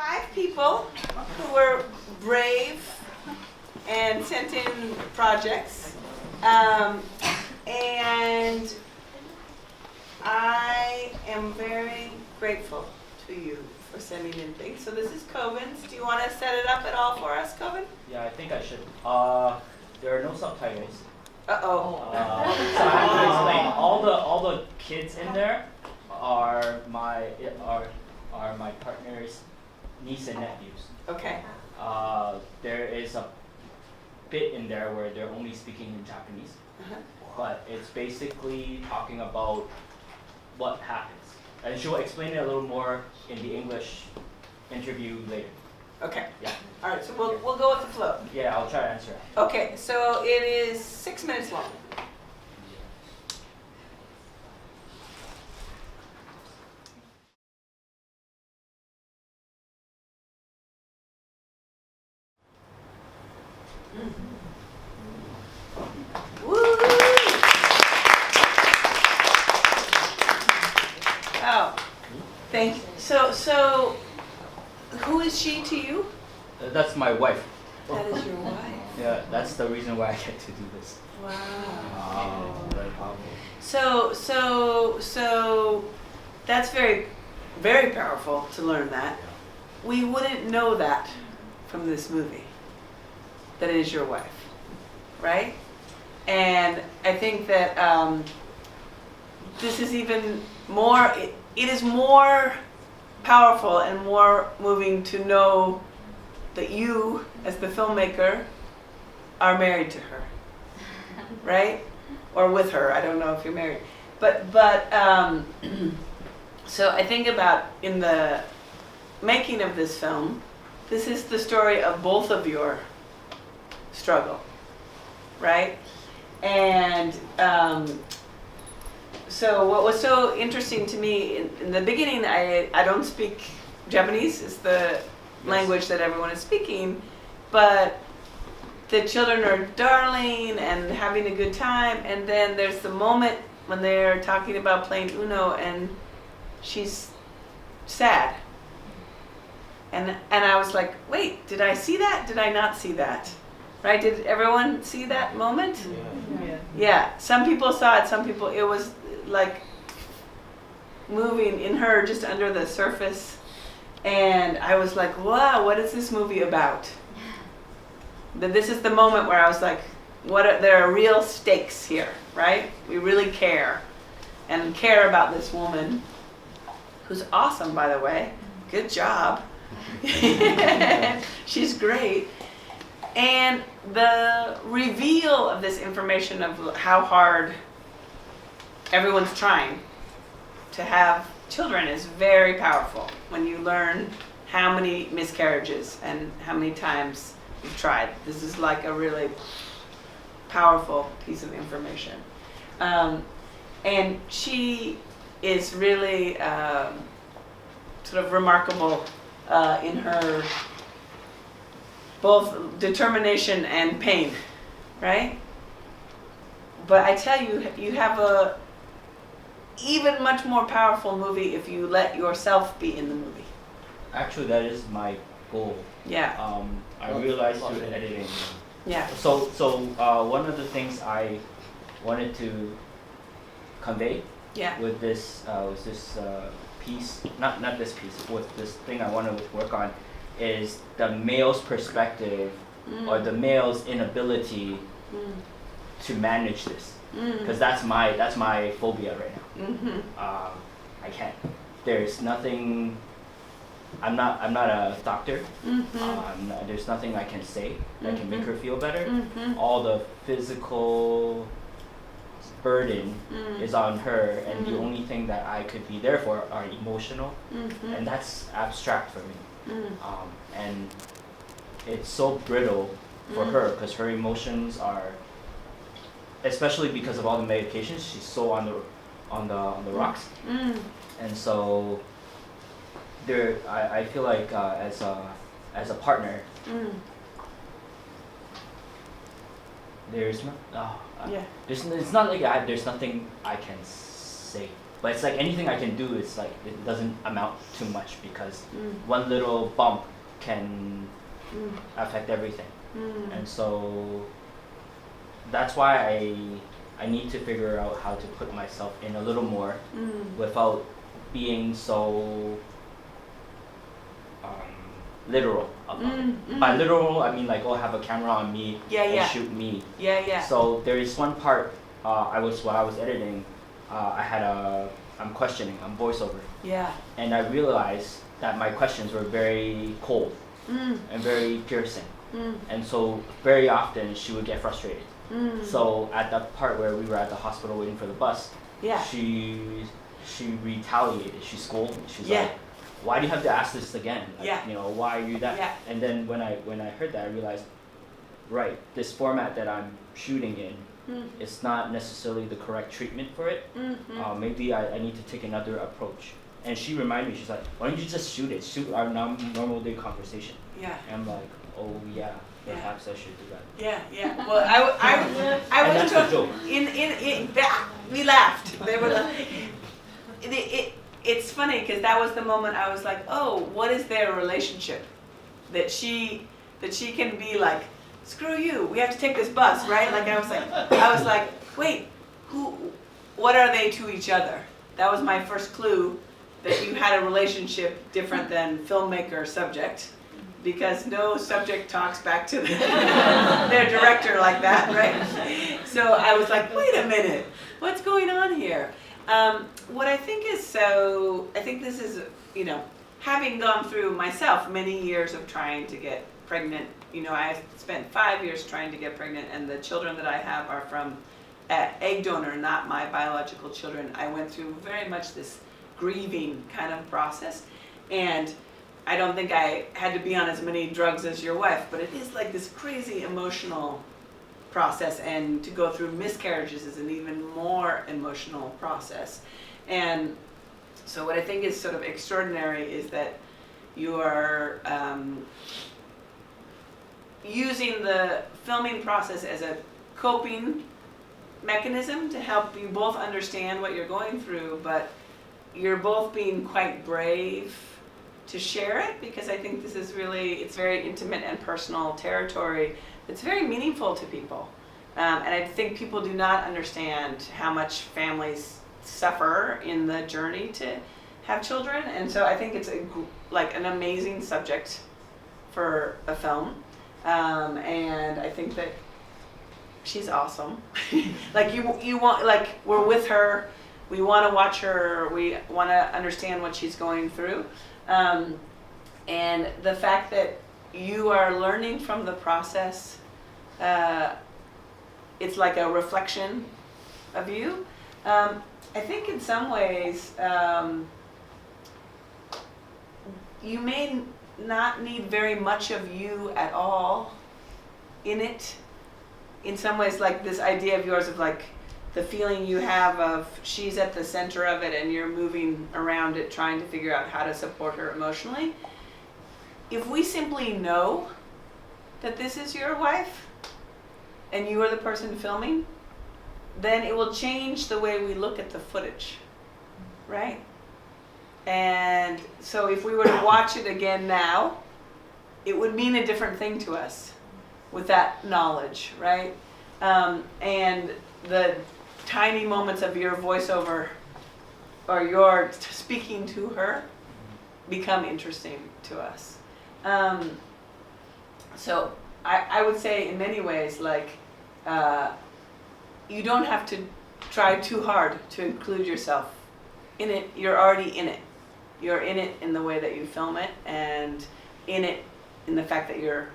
5 people who were brave and sent in projects. And I am very grateful to you for sending in things. So this is Coven's. Do you want to set it up at all for us, Coven? Yeah, I think I should. There are no subtitles. Uh-oh. So I have to explain. All the kids in there are my partner's niece and nephews. Okay. There is a bit in there where they're only speaking in Japanese, but it's basically talking about what happens, and she'll explain it a little more in the English interview later. Okay. Yeah. All right. So we'll go with the flow. Yeah, I'll try to answer it. Okay. So it is 6 minutes long. Woo! Oh, thank you. So, who is she to you? That's my wife. That is your wife. Yeah, that's the reason why I get to do this. Wow. Very powerful. So that's very, very powerful to learn that. We wouldn't know that from this movie, that it is your wife, right? And I think that this is even more, it is more powerful and more moving to know that you, as the filmmaker, are married to her, right? Or with her, I don't know if you're married. But so I think about in the making of this film, this is the story of both of your struggle, right? And so what was so interesting to me, in the beginning, I don't speak Japanese, is the language that everyone is speaking, but the children are darling and having a good time, and then there's the moment when they're talking about playing Uno and she's sad. And I was like, wait, did I see that? Did I not see that? Right? Did everyone see that moment? Yeah. Some people saw it, some people, it was like moving in her just under the surface. And I was like, wow, what is this movie about? This is the moment where I was like, there are real stakes here, right? We really care and care about this woman, who's awesome, by the way. Good job. She's great. And the reveal of this information of how hard everyone's trying to have children is very powerful when you learn how many miscarriages and how many times you've tried. This is like a really powerful piece of information. And she is really sort of remarkable in her both determination and pain, right? But I tell you, you have a even much more powerful movie if you let yourself be in the movie. Actually, that is my goal. Yeah. I realized through editing. Yeah. So one of the things I wanted to convey with this piece, not this piece, with this thing I want to work on, is the male's perspective or the male's inability to manage this, because that's my phobia right now. I can't. There's nothing. I'm not a doctor. There's nothing I can say that can make her feel better. All the physical burden is on her, and the only thing that I could be there for are emotional, and that's abstract for me. And it's so brittle for her because her emotions are, especially because of all the medications, she's so on the rocks, and so there I feel like as a partner, there's no it's not like there's nothing I can say. But it's like anything I can do, it's like it doesn't amount to much because one little bump can affect everything. And so that's why I need to figure out how to put myself in a little more without being so literal about it. By literal, I mean like, oh, have a camera on me and shoot me. So there is one part, while I was editing, I'm questioning, I'm voiceover. And I realized that my questions were very cold and very piercing. And so very often she would get frustrated. So at the part where we were at the hospital waiting for the bus, she retaliated. She scolded me. She's like, "Why do you have to ask this again? Like, you know, why are you that?" And then when I heard that, I realized, right, this format that I'm shooting in, it's not necessarily the correct treatment for it. Maybe I need to take another approach. And she reminded me, she's like, "Why don't you just shoot it? Shoot our normal day conversation." And I'm like, "Oh yeah, perhaps I should do that." Well, I was we laughed. They were like, it's funny because that was the moment I was like, oh, what is their relationship? That she can be like, screw you, we have to take this bus, right? Like I was like, wait, what are they to each other? That was my first clue that you had a relationship different than filmmaker subject, because no subject talks back to their director like that, right? So I was like, wait a minute, what's going on here? What I think is I think this is, you know, having gone through myself many years of trying to get pregnant, you know, I spent 5 years trying to get pregnant, and the children that I have are from egg donor, not my biological children. I went through very much this grieving kind of process, and I don't think I had to be on as many drugs as your wife, but it is like this crazy emotional process, and to go through miscarriages is an even more emotional process. And so what I think is sort of extraordinary is that you are using the filming process as a coping mechanism to help you both understand what you're going through, but you're both being quite brave to share it, because I think this is really, it's very intimate and personal territory that's very meaningful to people. And I think people do not understand how much families suffer in the journey to have children, and so I think it's like an amazing subject for a film. And I think that she's awesome. Like you want, like, we're with her, we want to watch her, we want to understand what she's going through. And the fact that you are learning from the process, it's like a reflection of you. I think in some ways, you may not need very much of you at all in it. In some ways, like this idea of yours of like the feeling you have of she's at the center of it and you're moving around it trying to figure out how to support her emotionally. If we simply know that this is your wife and you are the person filming, then it will change the way we look at the footage, right? And so if we were to watch it again now, it would mean a different thing to us with that knowledge, right? And the tiny moments of your voiceover or your speaking to her become interesting to us. So I would say in many ways, like, you don't have to try too hard to include yourself in it. You're already in it. You're in it in the way that you film it, and in it in the fact that you're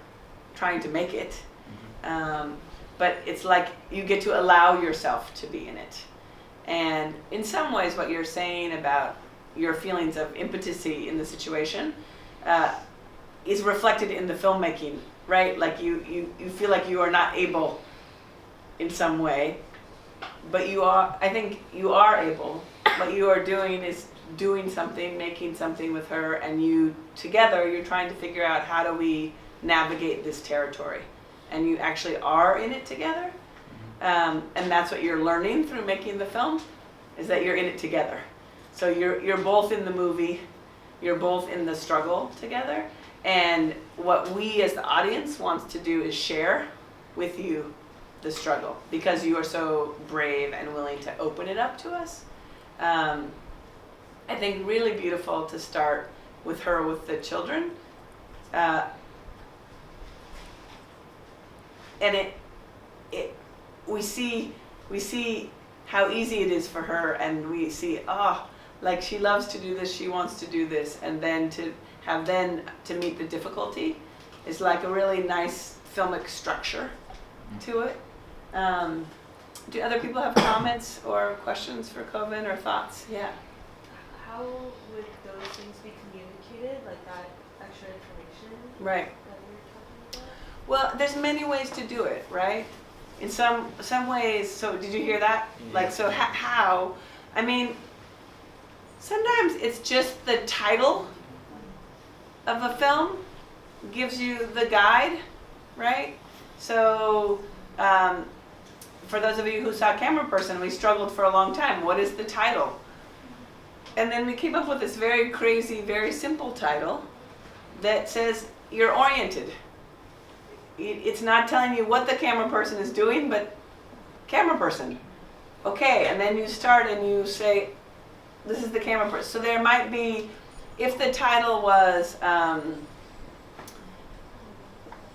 trying to make it. But it's like you get to allow yourself to be in it. And in some ways what you're saying about your feelings of impotency in the situation is reflected in the filmmaking, right? Like you feel like you are not able in some way, but you are, I think you are able. What you are doing is doing something, making something with her, and you together, you're trying to figure out how do we navigate this territory. And you actually are in it together. And that's what you're learning through making the film. is that you're in it together. So you're both in the movie, you're both in the struggle together, and what we as the audience wants to do is share with you the struggle, because you are so brave and willing to open it up to us. I think really beautiful to start with her with the children. And we see how easy it is for her, and we see, like she loves to do this, she wants to do this, and then to meet the difficulty is like a really nice filmic structure to it. Do other people have comments or questions for Coven or thoughts? Yeah. How would those things be communicated, like that extra information? Right. That we're talking about? Well, there's many ways to do it, right? In some ways. So did you hear that? Yeah. Like, so how? I mean, sometimes it's just the title of a film gives you the guide, right? So for those of you who saw Cameraperson, we struggled for a long time. What is the title? And then we came up with this very crazy, very simple title that says you're oriented. It's not telling you what the camera person is doing, but camera person. Okay, and then you start and you say, this is the camera person. So there might be, if the title was,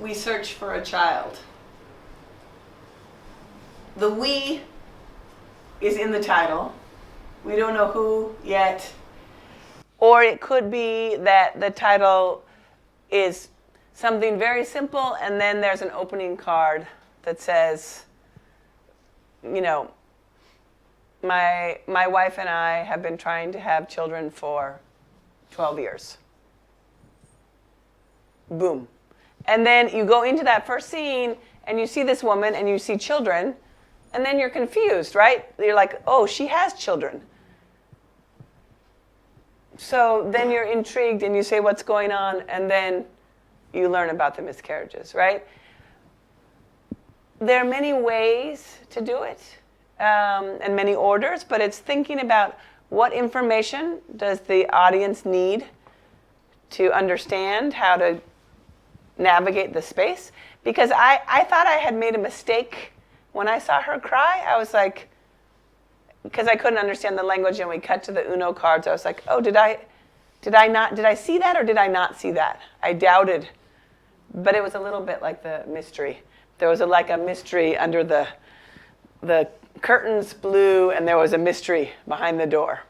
We Search for a Child. The we is in the title. We don't know who yet. Or it could be that the title is something very simple, and then there's an opening card that says, you know, my wife and I have been trying to have children for 12 years. Boom. And then you go into that first scene, and you see this woman, and you see children, and then you're confused, right? You're like, oh, she has children. So then you're intrigued, and you say, what's going on? And then you learn about the miscarriages, right? There are many ways to do it, and many orders, but it's thinking about what information does the audience need to understand how to navigate the space. Because I thought I had made a mistake when I saw her cry. I was like, because I couldn't understand the language, and we cut to the Uno cards. I was like, oh, did I see that, or did I not see that? I doubted. But it was a little bit like the mystery. There was like a mystery under the curtains blue, and there was a mystery behind the door.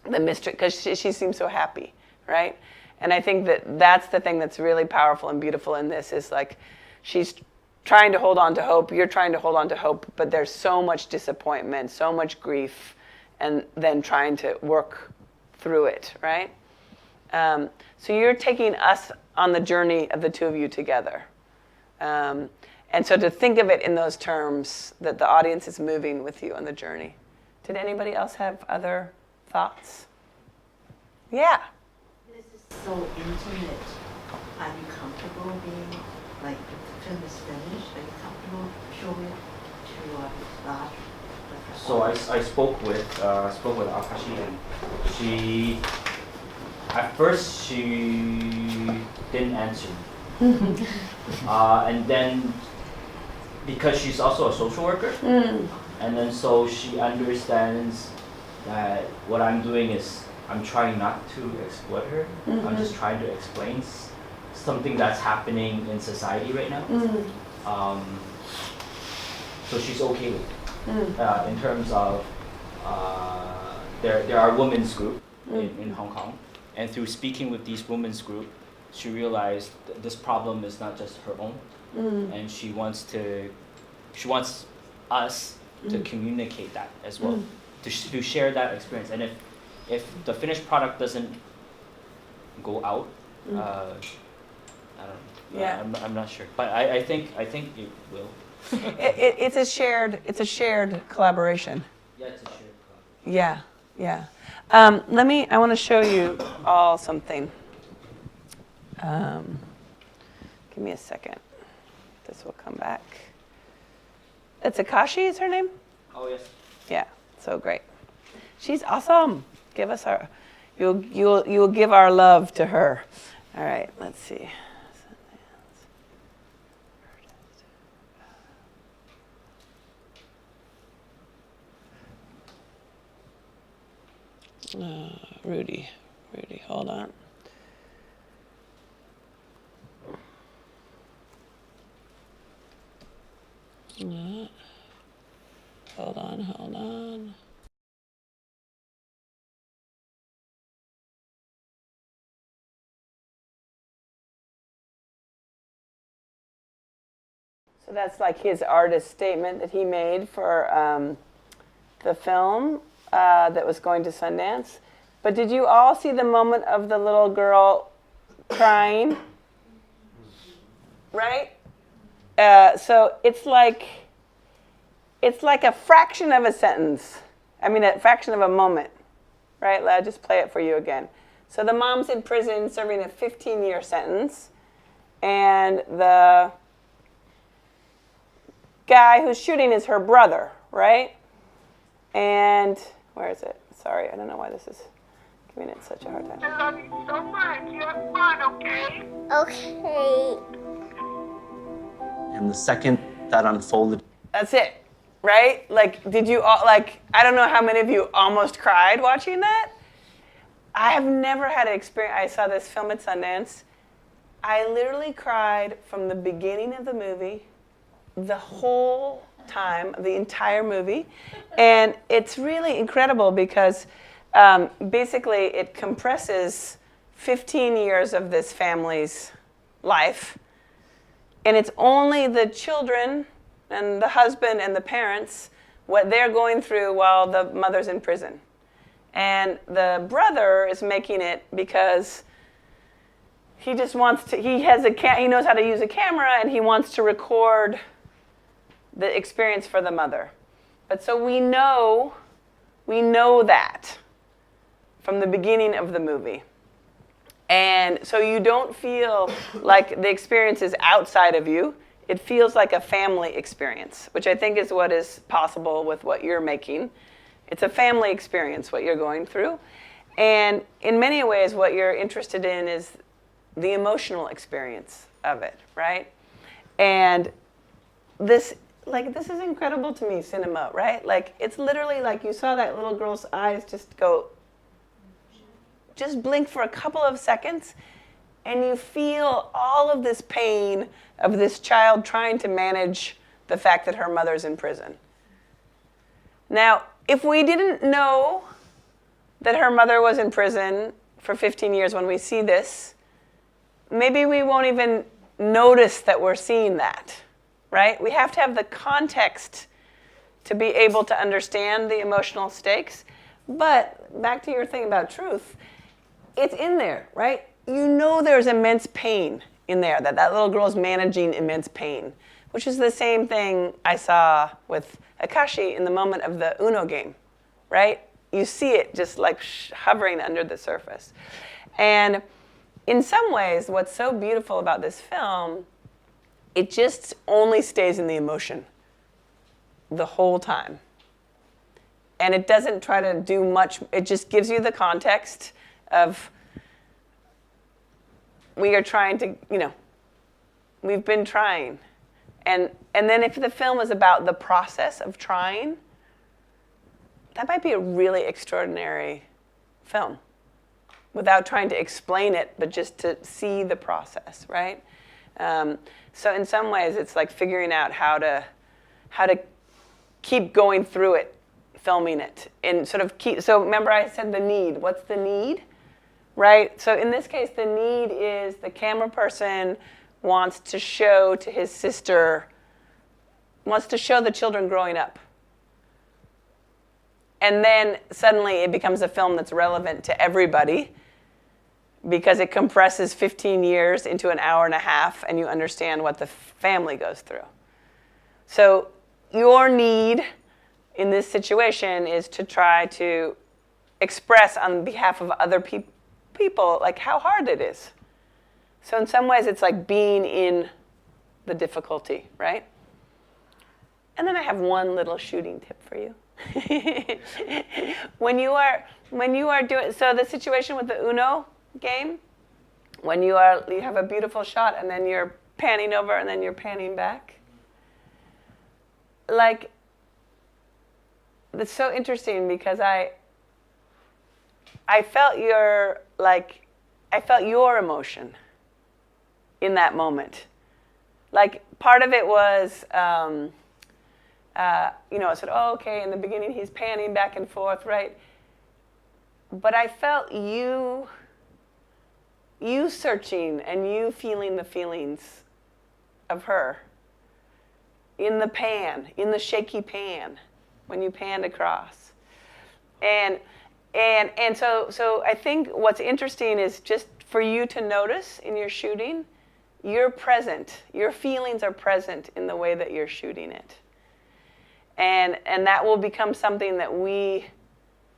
The mystery, because she seemed so happy, right? And I think that's the thing that's really powerful and beautiful in this, is like she's trying to hold on to hope, you're trying to hold on to hope, but there's so much disappointment, so much grief, and then trying to work through it, right? So you're taking us on the journey of the two of you together. And so to think of it in those terms, that the audience is moving with you on the journey. Did anybody else have other thoughts? Yeah. This is so intimate. Are you comfortable being, like, if the film is finished, are you comfortable showing it to large? So I spoke with Akashi, and she, at first she didn't answer me. And then, because she's also a social worker, and then so she understands that what I'm doing is I'm trying not to exploit her. I'm just trying to explain something that's happening in society right now. So she's okay with it. In terms of there are women's group in Hong Kong, and through speaking with these women's group, she realized this problem is not just her own, and she wants us to communicate that as well, to share that experience. And if the finished product doesn't go out, I don't know. Yeah. I'm not sure, but I think it will. It's a shared collaboration. Yeah, it's a shared collaboration. Yeah. I want to show you all something. Give me a second. This will come back. It's Akashi, is her name? Oh yes. Yeah, so great. She's awesome. Give us our, you'll give our love to her. All right, let's see. Rudy, hold on. Hold on. So that's like his artist statement that he made for the film that was going to Sundance. But did you all see the moment of the little girl crying? Right? So it's like a fraction of a sentence. I mean, a fraction of a moment. Right? I'll just play it for you again. So the mom's in prison serving a 15-year sentence. And the guy who's shooting is her brother, right? And where is it? Sorry, I don't know why this is giving it such a hard time. I love you so much. You have fun, okay? Okay. And the second that unfolded. That's it, right? Like, did you all, like, I don't know how many of you almost cried watching that. I have never had an experience. I saw this film at Sundance. I literally cried from the beginning of the movie, the whole time, the entire movie. And it's really incredible because basically it compresses 15 years of this family's life. And it's only the children and the husband and the parents, what they're going through while the mother's in prison. And the brother is making it because he just wants to, he knows how to use a camera and he wants to record the experience for the mother. But so we know that from the beginning of the movie. And so you don't feel like the experience is outside of you. It feels like a family experience, which I think is what is possible with what you're making. It's a family experience, what you're going through. And in many ways, what you're interested in is the emotional experience of it, right? And this is incredible to me, cinema, right? Like, it's literally like you saw that little girl's eyes just blink for a couple of seconds, and you feel all of this pain of this child trying to manage the fact that her mother's in prison. Now, if we didn't know that her mother was in prison for 15 years when we see this, maybe we won't even notice that we're seeing that, right? We have to have the context to be able to understand the emotional stakes. But back to your thing about truth, it's in there, right? You know there's immense pain in there, that little girl's managing immense pain, which is the same thing I saw with Akashi in the moment of the Uno game, right? You see it just like hovering under the surface. And in some ways, what's so beautiful about this film, it just only stays in the emotion the whole time. And it doesn't try to do much. It just gives you the context of, we are trying to, we've been trying. And then if the film is about the process of trying, that might be a really extraordinary film without trying to explain it, but just to see the process, right? So in some ways, it's like figuring out how to keep going through it, filming it, and sort of keep. So remember, I said the need. What's the need, right? So in this case, the need is the camera person wants to show to his sister, wants to show the children growing up. And then suddenly it becomes a film that's relevant to everybody because it compresses 15 years into an hour and a half, and you understand what the family goes through. So your need in this situation is to try to express on behalf of other people like how hard it is. So in some ways, it's like being in the difficulty, right? And then I have one little shooting tip for you. when you are doing, so the situation with the Uno game, when you have a beautiful shot and then you're panning over and then you're panning back, like, it's so interesting because I felt your emotion in that moment. Like, part of it was, I said, oh, okay, in the beginning he's panning back and forth, right? But I felt you searching and you feeling the feelings of her in the pan, in the shaky pan, when you panned across. And so I think what's interesting is just for you to notice in your shooting, you're present. Your feelings are present in the way that you're shooting it. And that will become something that we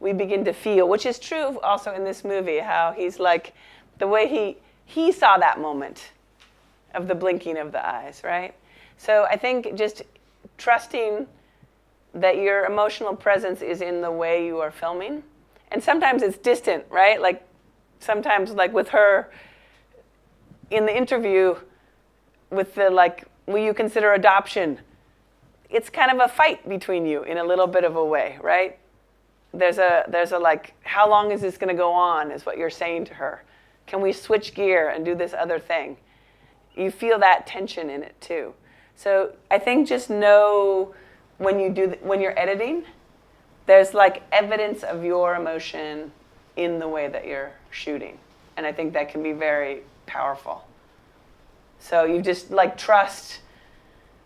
begin to feel, which is true also in this movie, how he's like, the way he saw that moment of the blinking of the eyes, right? So I think just trusting that your emotional presence is in the way you are filming. And sometimes it's distant, right? Like sometimes like with her in the interview with the like, will you consider adoption? It's kind of a fight between you in a little bit of a way, right? There's a like, how long is this going to go on is what you're saying to her. Can we switch gear and do this other thing? You feel that tension in it too. So I think just know when you're editing, there's like evidence of your emotion in the way that you're shooting. And I think that can be very powerful. So you just like trust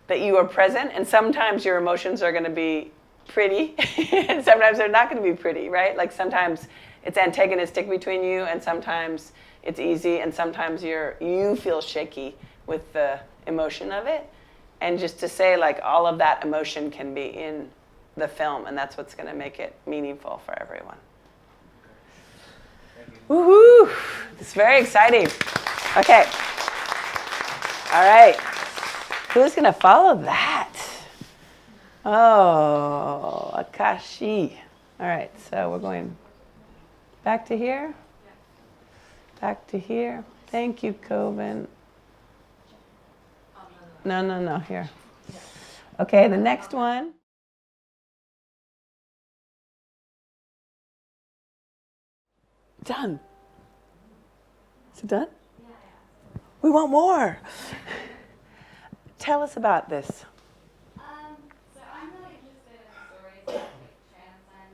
that you are present, and sometimes your emotions are going to be pretty, and sometimes they're not going to be pretty, right? Like sometimes it's antagonistic between you, and sometimes it's easy, and sometimes you feel shaky with the emotion of it. And just to say, like, all of that emotion can be in the film, and that's what's going to make it meaningful for everyone. Woohoo! It's very exciting. Okay. All right. Who's going to follow that? Oh, Akashi. All right, so we're going back to here. Back to here. Thank you, Coven. No, here. Okay, the next one. Done. Is it done? We want more. Tell us about this. So I'm really interested in stories that transcend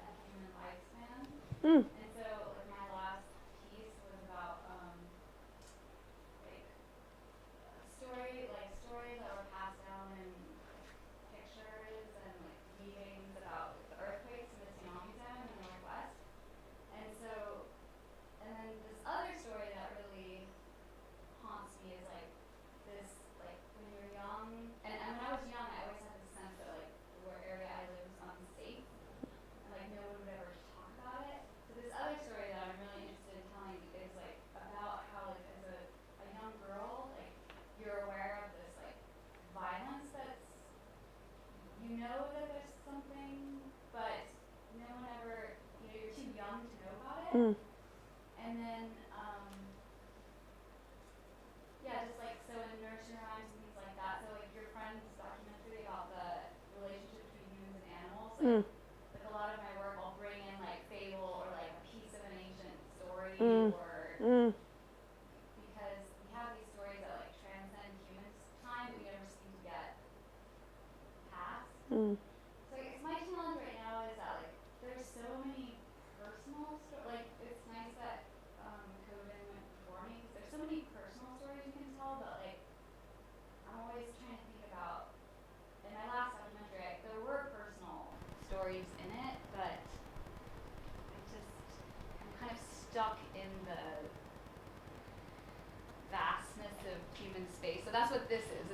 a human lifespan. And so my last piece was about stories that were passed down in pictures and meetings about the earthquakes and the tsunamis down in the Northwest. And then this other story that really haunts me is this when you're young, and when I was young, I always had the sense that where area I lived was unsafe, and no one would ever talk about it. So this other story that I'm really interested in telling is about how as a young girl, you're aware of this violence that's, that there's something, but no one ever, you're too young to know about it. And then so in nursery rhymes and things like that, so your friend's documentary about the relationship between humans and animals, a lot of my work I'll bring in fable or a piece of an ancient story or because we have these stories that transcend human time that we never seem to get past. So I guess my challenge right now is that there's so many personal stories. It's nice that Coden went before me because there's so many personal stories you can tell, but I'm always trying to think about, in my last documentary, there were personal stories in it, but I'm kind of stuck in the vastness of human space. So that's what this is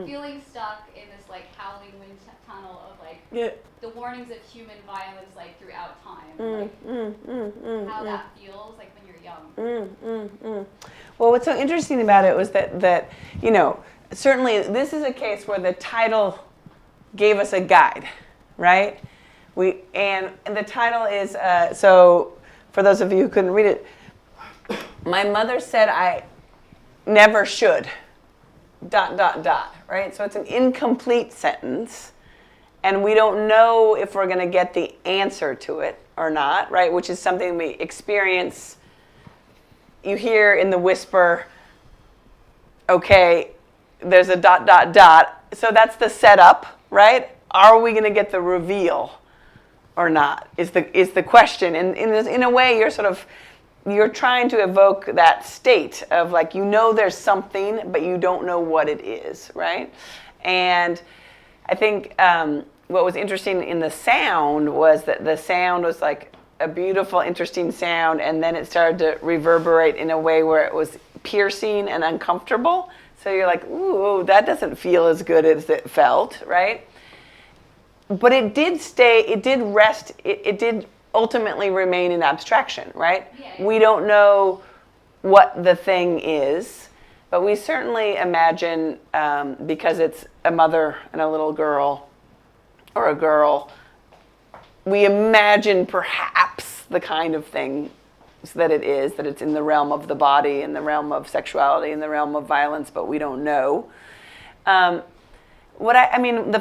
feeling stuck in this howling wind tunnel of the warnings of human violence throughout time. How that feels when you're young. Well, what's so interesting about it was that certainly this is a case where the title gave us a guide, right? And the title is, so for those of you who couldn't read it, my mother said I never should, ... right? So it's an incomplete sentence, and we don't know if we're going to get the answer to it or not, right? Which is something we experience. You hear in the whisper, okay, there's a ... So that's the setup, right? Are we going to get the reveal or not? Is the question. And in a way, you're trying to evoke that state of like, there's something, but you don't know what it is, right? And I think what was interesting in the sound was that the sound was like a beautiful, interesting sound, and then it started to reverberate in a way where it was piercing and uncomfortable. So you're like, ooh, that doesn't feel as good as it felt, right? But it did stay, it did rest, it did ultimately remain in abstraction, right? Yeah. We don't know what the thing is, but we certainly imagine, because it's a mother and a little girl, or a girl, we imagine perhaps the kind of thing that it is, that it's in the realm of the body, in the realm of sexuality, in the realm of violence, but we don't know. The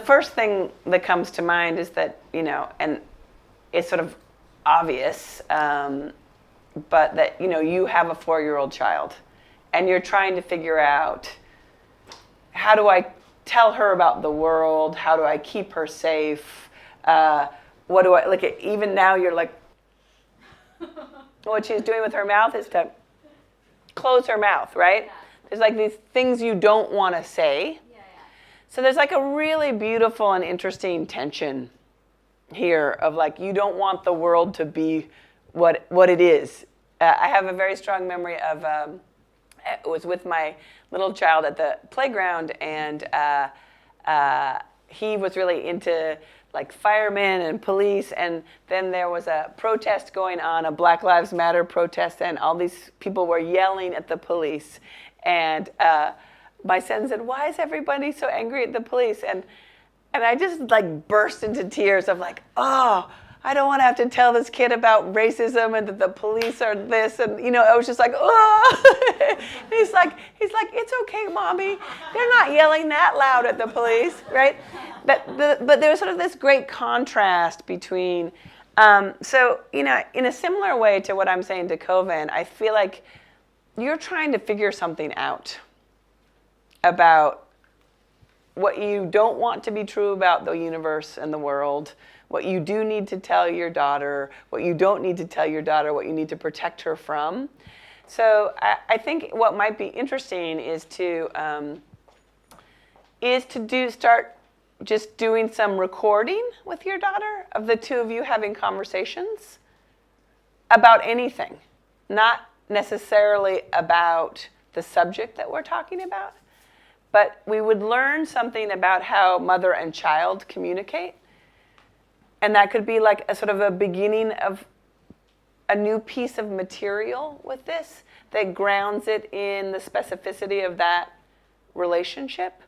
first thing that comes to mind is that, and it's sort of obvious, but that, you have a 4-year-old child, and you're trying to figure out, how do I tell her about the world? How do I keep her safe? What do I, like, even now you're like, what she's doing with her mouth is to close her mouth, right? Yeah. There's like these things you don't want to say. Yeah. So there's like a really beautiful and interesting tension here of like, you don't want the world to be what it is. I have a very strong memory of, it was with my little child at the playground, and he was really into like firemen and police, and then there was a protest going on, a Black Lives Matter protest, and all these people were yelling at the police. And my son said, "Why is everybody so angry at the police?" And I just like burst into tears of like, oh, I don't want to have to tell this kid about racism and that the police are this, and I was just like, oh. he's like, it's okay, mommy. They're not yelling that loud at the police, right? But there was sort of this great contrast between. So in a similar way to what I'm saying to Coven, I feel like you're trying to figure something out about what you don't want to be true about the universe and the world, what you do need to tell your daughter, what you don't need to tell your daughter, what you need to protect her from. So I think what might be interesting is to start just doing some recording with your daughter of the two of you having conversations about anything, not necessarily about the subject that we're talking about, but we would learn something about how mother and child communicate. And that could be like a sort of a beginning of a new piece of material with this that grounds it in the specificity of that relationship.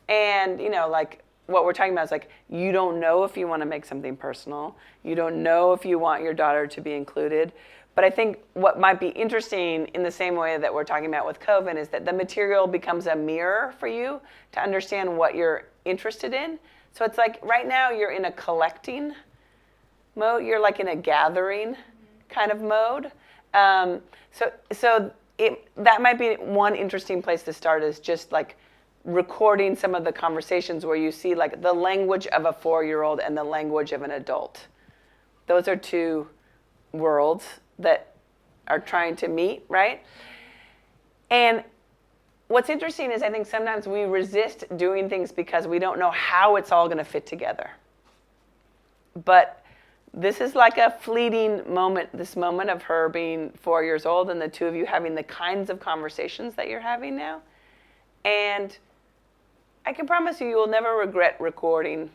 And, like what we're talking about is like, you don't know if you want to make something personal. You don't know if you want your daughter to be included. But I think what might be interesting in the same way that we're talking about with Coven is that the material becomes a mirror for you to understand what you're interested in. So it's like right now you're in a collecting mode. You're like in a gathering kind of mode. So that might be one interesting place to start, is just like recording some of the conversations where you see like the language of a 4-year-old and the language of an adult. Those are two worlds that are trying to meet, right? And what's interesting is I think sometimes we resist doing things because we don't know how it's all going to fit together. But this is like a fleeting moment, this moment of her being 4 years old and the two of you having the kinds of conversations that you're having now. And I can promise you will never regret recording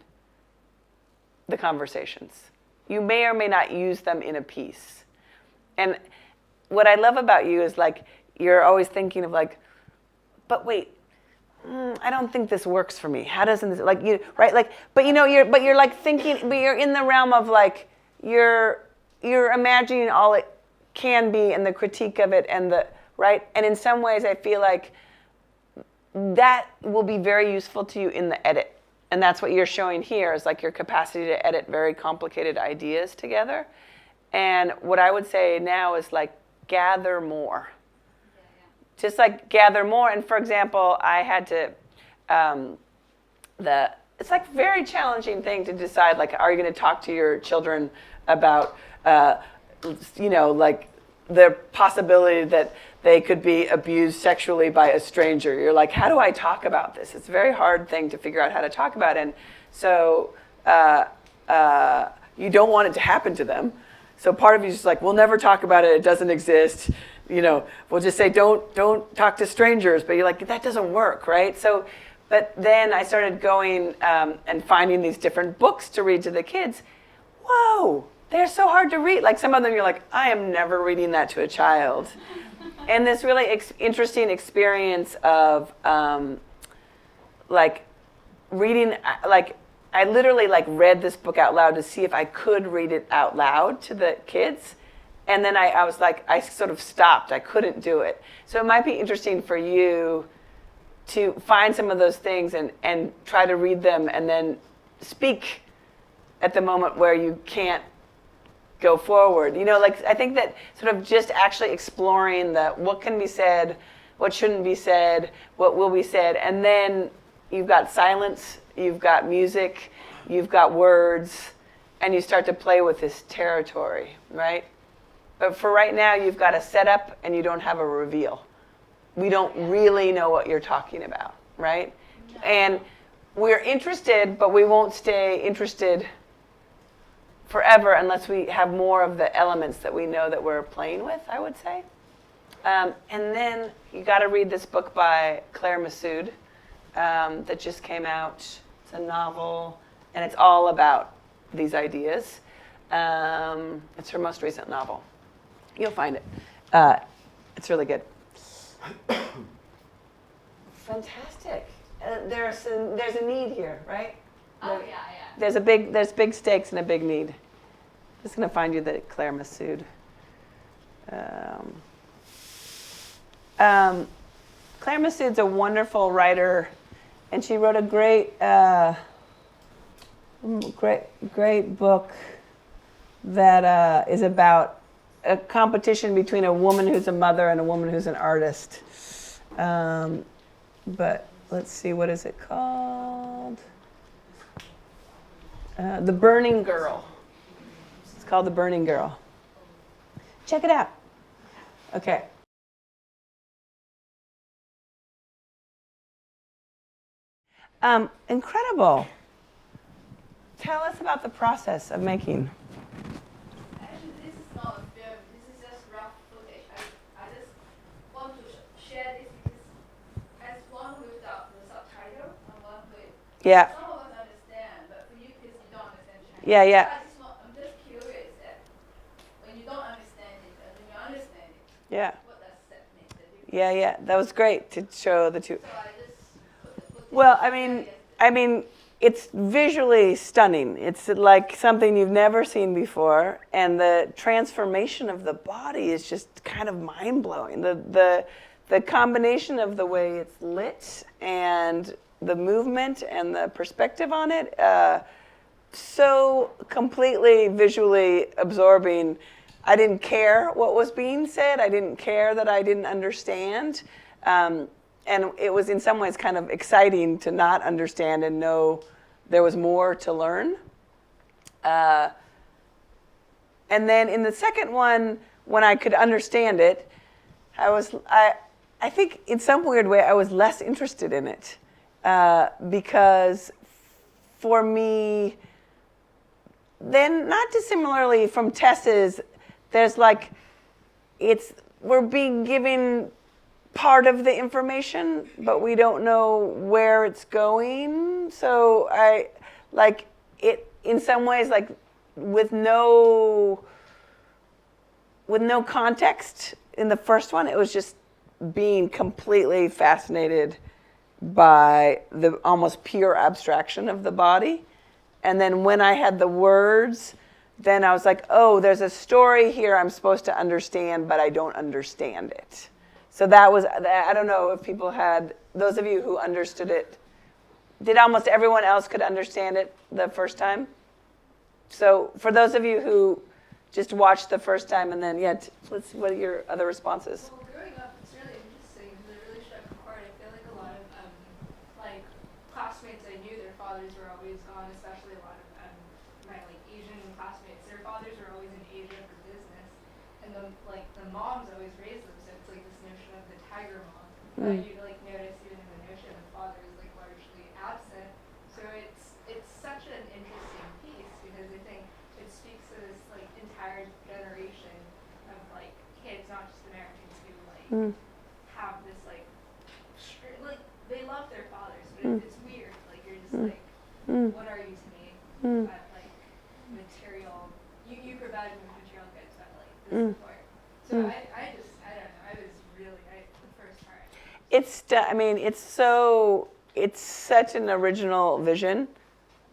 the conversations. You may or may not use them in a piece. And what I love about you is like, you're always thinking of like, but wait, I don't think this works for me. How doesn't this, like, you, right? Like, but you're like thinking, but you're in the realm of like, you're imagining all it can be and the critique of it and the, right? And in some ways I feel like that will be very useful to you in the edit. And that's what you're showing here is like your capacity to edit very complicated ideas together. And what I would say now is like, gather more. Just like gather more. And for example, I had to, it's like very challenging thing to decide, like, are you going to talk to your children about, like the possibility that they could be abused sexually by a stranger. You're like, how do I talk about this? It's a very hard thing to figure out how to talk about. And so you don't want it to happen to them. So part of you is just like, we'll never talk about it. It doesn't exist. We'll just say, don't talk to strangers. But you're like, that doesn't work, right? So, but then I started going and finding these different books to read to the kids. Whoa, they're so hard to read. Like some of them, you're like, I am never reading that to a child. And this really interesting experience of like reading, like I literally like read this book out loud to see if I could read it out loud to the kids. And then I was like, I sort of stopped. I couldn't do it. So it might be interesting for you to find some of those things and try to read them and then speak at the moment where you can't go forward. Like I think that sort of just actually exploring the what can be said, what shouldn't be said, what will be said, and then you've got silence, you've got music, you've got words, and you start to play with this territory, right? But for right now, you've got a setup and you don't have a reveal. We don't really know what you're talking about, right? No. And we're interested, but we won't stay interested forever unless we have more of the elements that we know that we're playing with, I would say. And then you got to read this book by Claire Massoud that just came out. It's a novel, and it's all about these ideas. It's her most recent novel. You'll find it. It's really good. Fantastic. There's a need here, right? Oh, yeah. There's big stakes and a big need. Just going to find you the Claire Massoud. Claire Massoud's a wonderful writer, and she wrote a great book that is about a competition between a woman who's a mother and a woman who's an artist. But let's see, what is it called? The Burning Girl. It's called The Burning Girl. Check it out. Okay. Incredible. Tell us about the process of making. Actually, this is not a film. This is just rough footage. I just want to share this because as one with the subtitle and one with Yeah. some of us understand, but for you kids you don't understand Chinese. Yeah. I'm just curious that when you don't understand it and when you understand it, Yeah. what does that make the difference? Yeah. That was great to show the two. So I just put the footage. Well, I mean, it's visually stunning. It's like something you've never seen before, and the transformation of the body is just kind of mind-blowing. The combination of the way it's lit and the movement and the perspective on it, so completely visually absorbing. I didn't care what was being said. I didn't care that I didn't understand. And it was in some ways kind of exciting to not understand and know there was more to learn. And then in the second one, when I could understand it, I think in some weird way I was less interested in it. Because for me, then not dissimilarly from Tess's, there's like, we're being given part of the information, but we don't know where it's going. So I like it in some ways, like with no context in the first one. It was just being completely fascinated by the almost pure abstraction of the body. And then when I had the words, then I was like, oh, there's a story here I'm supposed to understand, but I don't understand it. So that was, I don't know if people had, those of you who understood it, did almost everyone else could understand it the first time? So for those of you who just watched the first time and then, what are your other responses? Well, growing up, it's really interesting because it really struck a chord. I feel like a lot of like classmates I knew, their fathers were always gone, especially a lot of my like Asian classmates. Their fathers were always in Asia for business, and the moms always raised them. So it's like this notion of the tiger mom. You like notice even in the notion the father is like largely absent. So it's such an interesting piece because I think it speaks to this like entire generation of like kids, not just Americans, who like have this like they love their fathers, but it's weird. Like you're just like, what are you to me? But like material, you provided me with material goods, but like this support. So I don't know. I was really the first part. It's such an original vision.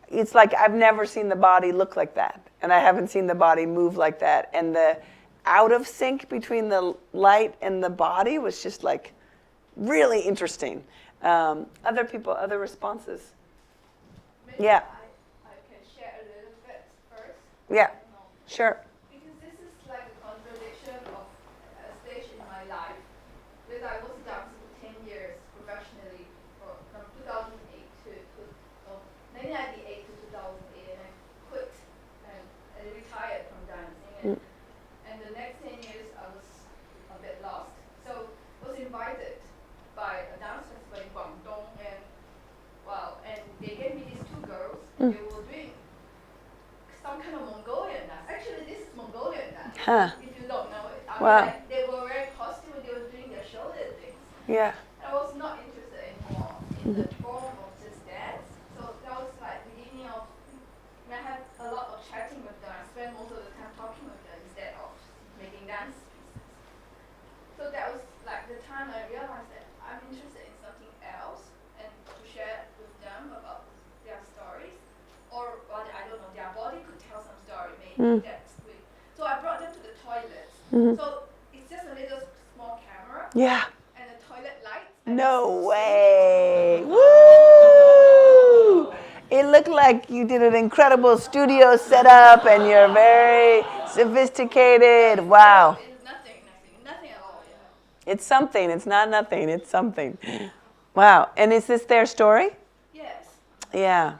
It's like I've never seen the body look like that, and I haven't seen the body move like that, and the out of sync between the light and the body was just like really interesting. Other people, other responses? Maybe Yeah. I can share a little bit first. Yeah, sure. Because this is like a contradiction of a stage in my life. Because I was a dancer for 10 years professionally, from 2008 to 1998 to 2008, and I quit and retired from dancing. And the next 10 years I was a bit lost. So I was invited by a dance festival in Guangdong, and they gave me these two girls, and they were doing some kind of Mongolian dance. Actually, this is Mongolian dance, if you don't know it. Like, they were wearing costume and they were doing their shoulder things. Yeah. I was not interested anymore in the form of just dance. So that was like the beginning of, I had a lot of chatting with them. I spent most of the time talking with them instead of making dance pieces. So that was like the time I realized that I'm interested in something else and to share with them about their stories. Or rather, I don't know, their body could tell some story, maybe that's good. So I brought them to the toilet. So it's just a little small camera. Yeah. And a toilet light. No way. Woo! It looked like you did an incredible studio setup and you're very sophisticated. Wow. It's nothing at all. Yeah. It's something. It's not nothing. It's something. Wow. And is this their story? Yes. Yeah.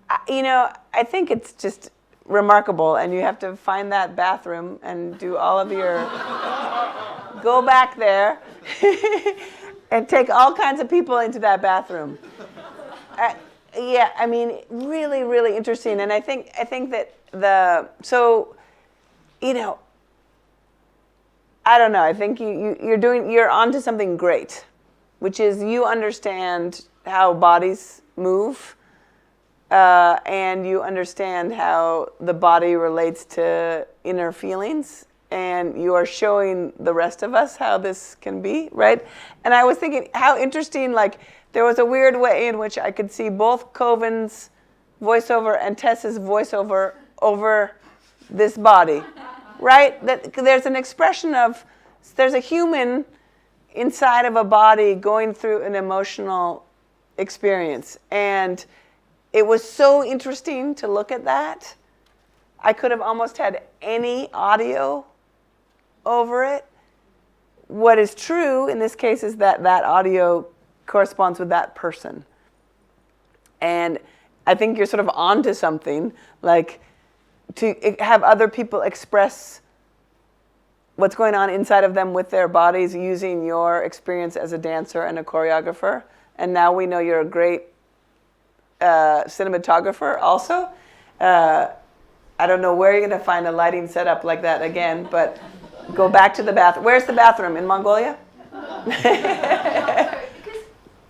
I think it's just remarkable, and you have to find that bathroom and do all of your, go back there and take all kinds of people into that bathroom. Really, really interesting. And I think that I don't know. I think you're onto something great, which is you understand how bodies move, and you understand how the body relates to inner feelings, and you are showing the rest of us how this can be, right? And I was thinking how interesting, like there was a weird way in which I could see both Coven's voiceover and Tess's voiceover over this body, right? That there's an expression of, there's a human inside of a body going through an emotional experience. And it was so interesting to look at that. I could have almost had any audio over it. What is true in this case is that that audio corresponds with that person. And I think you're sort of onto something, like to have other people express what's going on inside of them with their bodies using your experience as a dancer and a choreographer. And now we know you're a great cinematographer also. I don't know where you're going to find a lighting setup like that again, but go back to the bathroom. Where's the bathroom? In Mongolia? Sorry, because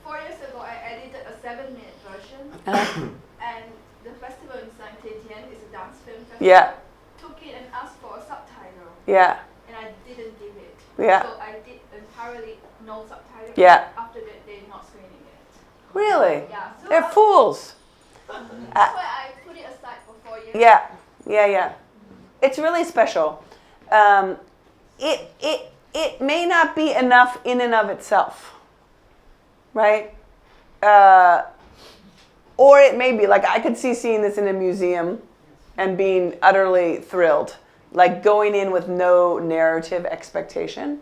4 years ago I edited a 7-minute version, and the festival in Saint-Étienne is a dance film festival. Yeah. Took it and asked for a subtitle. Yeah. And I didn't give it. Yeah. So I did entirely no subtitle. Yeah. After that, they're not screening. Really? Yeah. So They're fools. that's why I put it aside for 4 years. Yeah. It's really special. It may not be enough in and of itself, right? Or it may be, like, I could see seeing this in a museum and being utterly thrilled, like going in with no narrative expectation.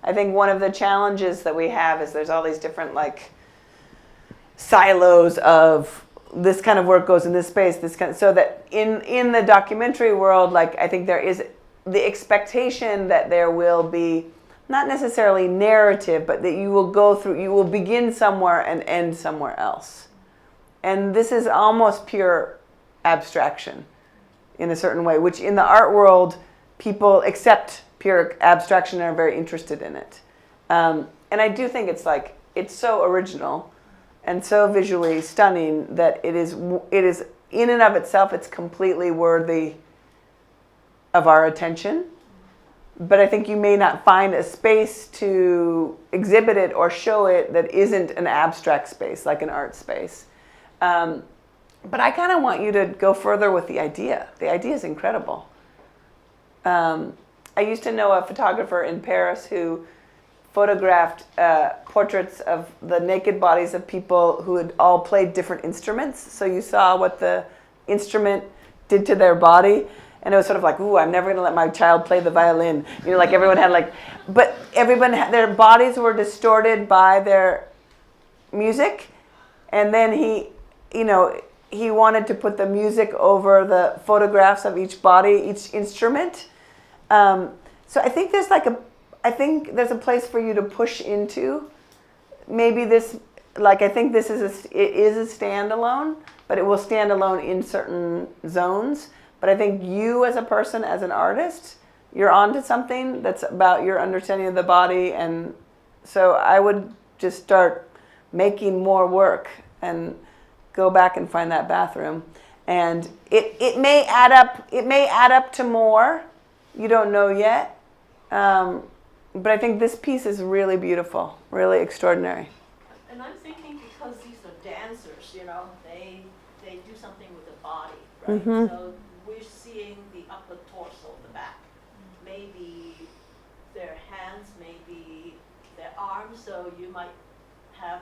I think one of the challenges that we have is there's all these different, like, silos of this kind of work goes in this space, so that in the documentary world, like, I think there is the expectation that there will be not necessarily narrative, but that you will begin somewhere and end somewhere else. And this is almost pure abstraction in a certain way, which in the art world, people accept pure abstraction and are very interested in it. And I do think it's so original and so visually stunning that it is in and of itself, it's completely worthy of our attention. But I think you may not find a space to exhibit it or show it that isn't an abstract space, like an art space. But I kind of want you to go further with the idea. The idea is incredible. I used to know a photographer in Paris who photographed portraits of the naked bodies of people who had all played different instruments. So you saw what the instrument did to their body. And it was sort of like, ooh, I'm never going to let my child play the violin. You know, like everyone had but everyone had, their bodies were distorted by their music. And then he wanted to put the music over the photographs of each body, each instrument. So I think there's a place for you to push into. Maybe this, like, I think this is it is a standalone, but it will stand alone in certain zones. But I think you as a person, as an artist, you're onto something that's about your understanding of the body. And so I would just start making more work and go back and find that bathroom. And it may add up to more. You don't know yet. But I think this piece is really beautiful, really extraordinary. And I'm thinking because these are dancers, they do something with the body, right? Mm-hmm. So we're seeing the upper torso, the back. Maybe their hands, maybe their arms, so you might have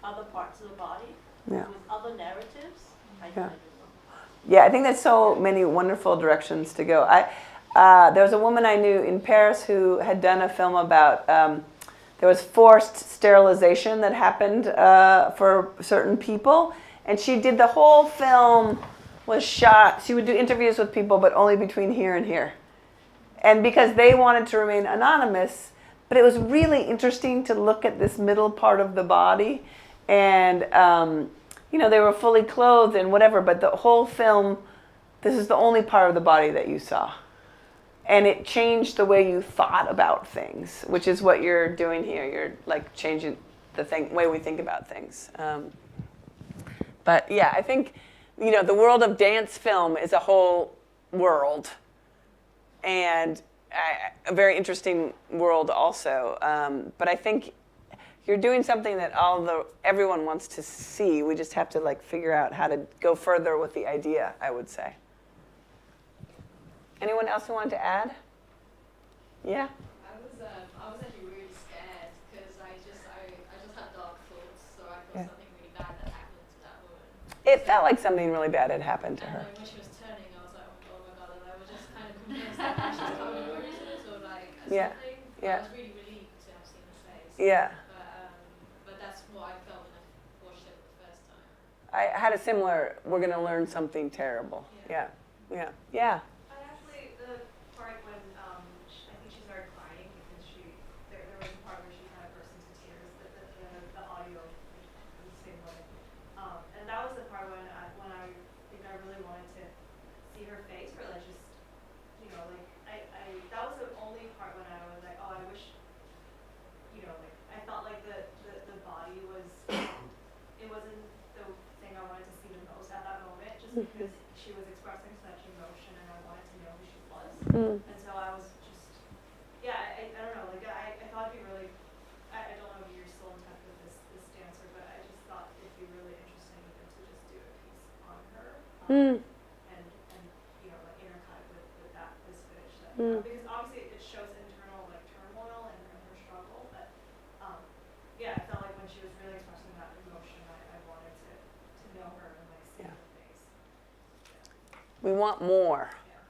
other parts of the body with other narratives. I don't know. Yeah, I think there's so many wonderful directions to go. There was a woman I knew in Paris who had done a film about, there was forced sterilization that happened for certain people. And she did the whole film, was shot. She would do interviews with people, but only between here and here. And because they wanted to remain anonymous, but it was really interesting to look at this middle part of the body. And, they were fully clothed and whatever, but the whole film, this is the only part of the body that you saw. And it changed the way you thought about things, which is what you're doing here. You're like changing the way we think about things. But yeah, I think, the world of dance film is a whole world. And a very interesting world also. But I think you're doing something that everyone wants to see. We just have to figure out how to go further with the idea, I would say. Anyone else who wanted to add? Yeah? I was actually really scared because I just had dark thoughts, so I thought something really bad had happened to that woman. It felt like something really bad had happened to her. And when she was turning, I was like, oh my god, and I was just kind of convinced that she's coming or something. Yeah. I was really relieved to have seen her face. Yeah. But that's what I felt when I watched it the first time. I had a similar, we're going to learn something terrible. Yeah. I actually, the part when I think she started crying because there was a part where she kind of burst into tears, the audio was the same way. And that was the part when I think I really wanted to see her face, or just, that was the only part when I was like, oh, I wish, I felt like the body was, it wasn't the thing I wanted to see the most at that moment, just because she was expressing such emotion and I wanted to know who she was. And so I was just, I don't know, I thought it'd be really, I don't know if you're still in touch with this dancer, but I just thought and you know, like intercut it with that this footage that because obviously it shows internal like turmoil and her struggle, but yeah, I felt like when she was really expressing that emotion, I wanted to know her and like see her face. We want more. Yeah.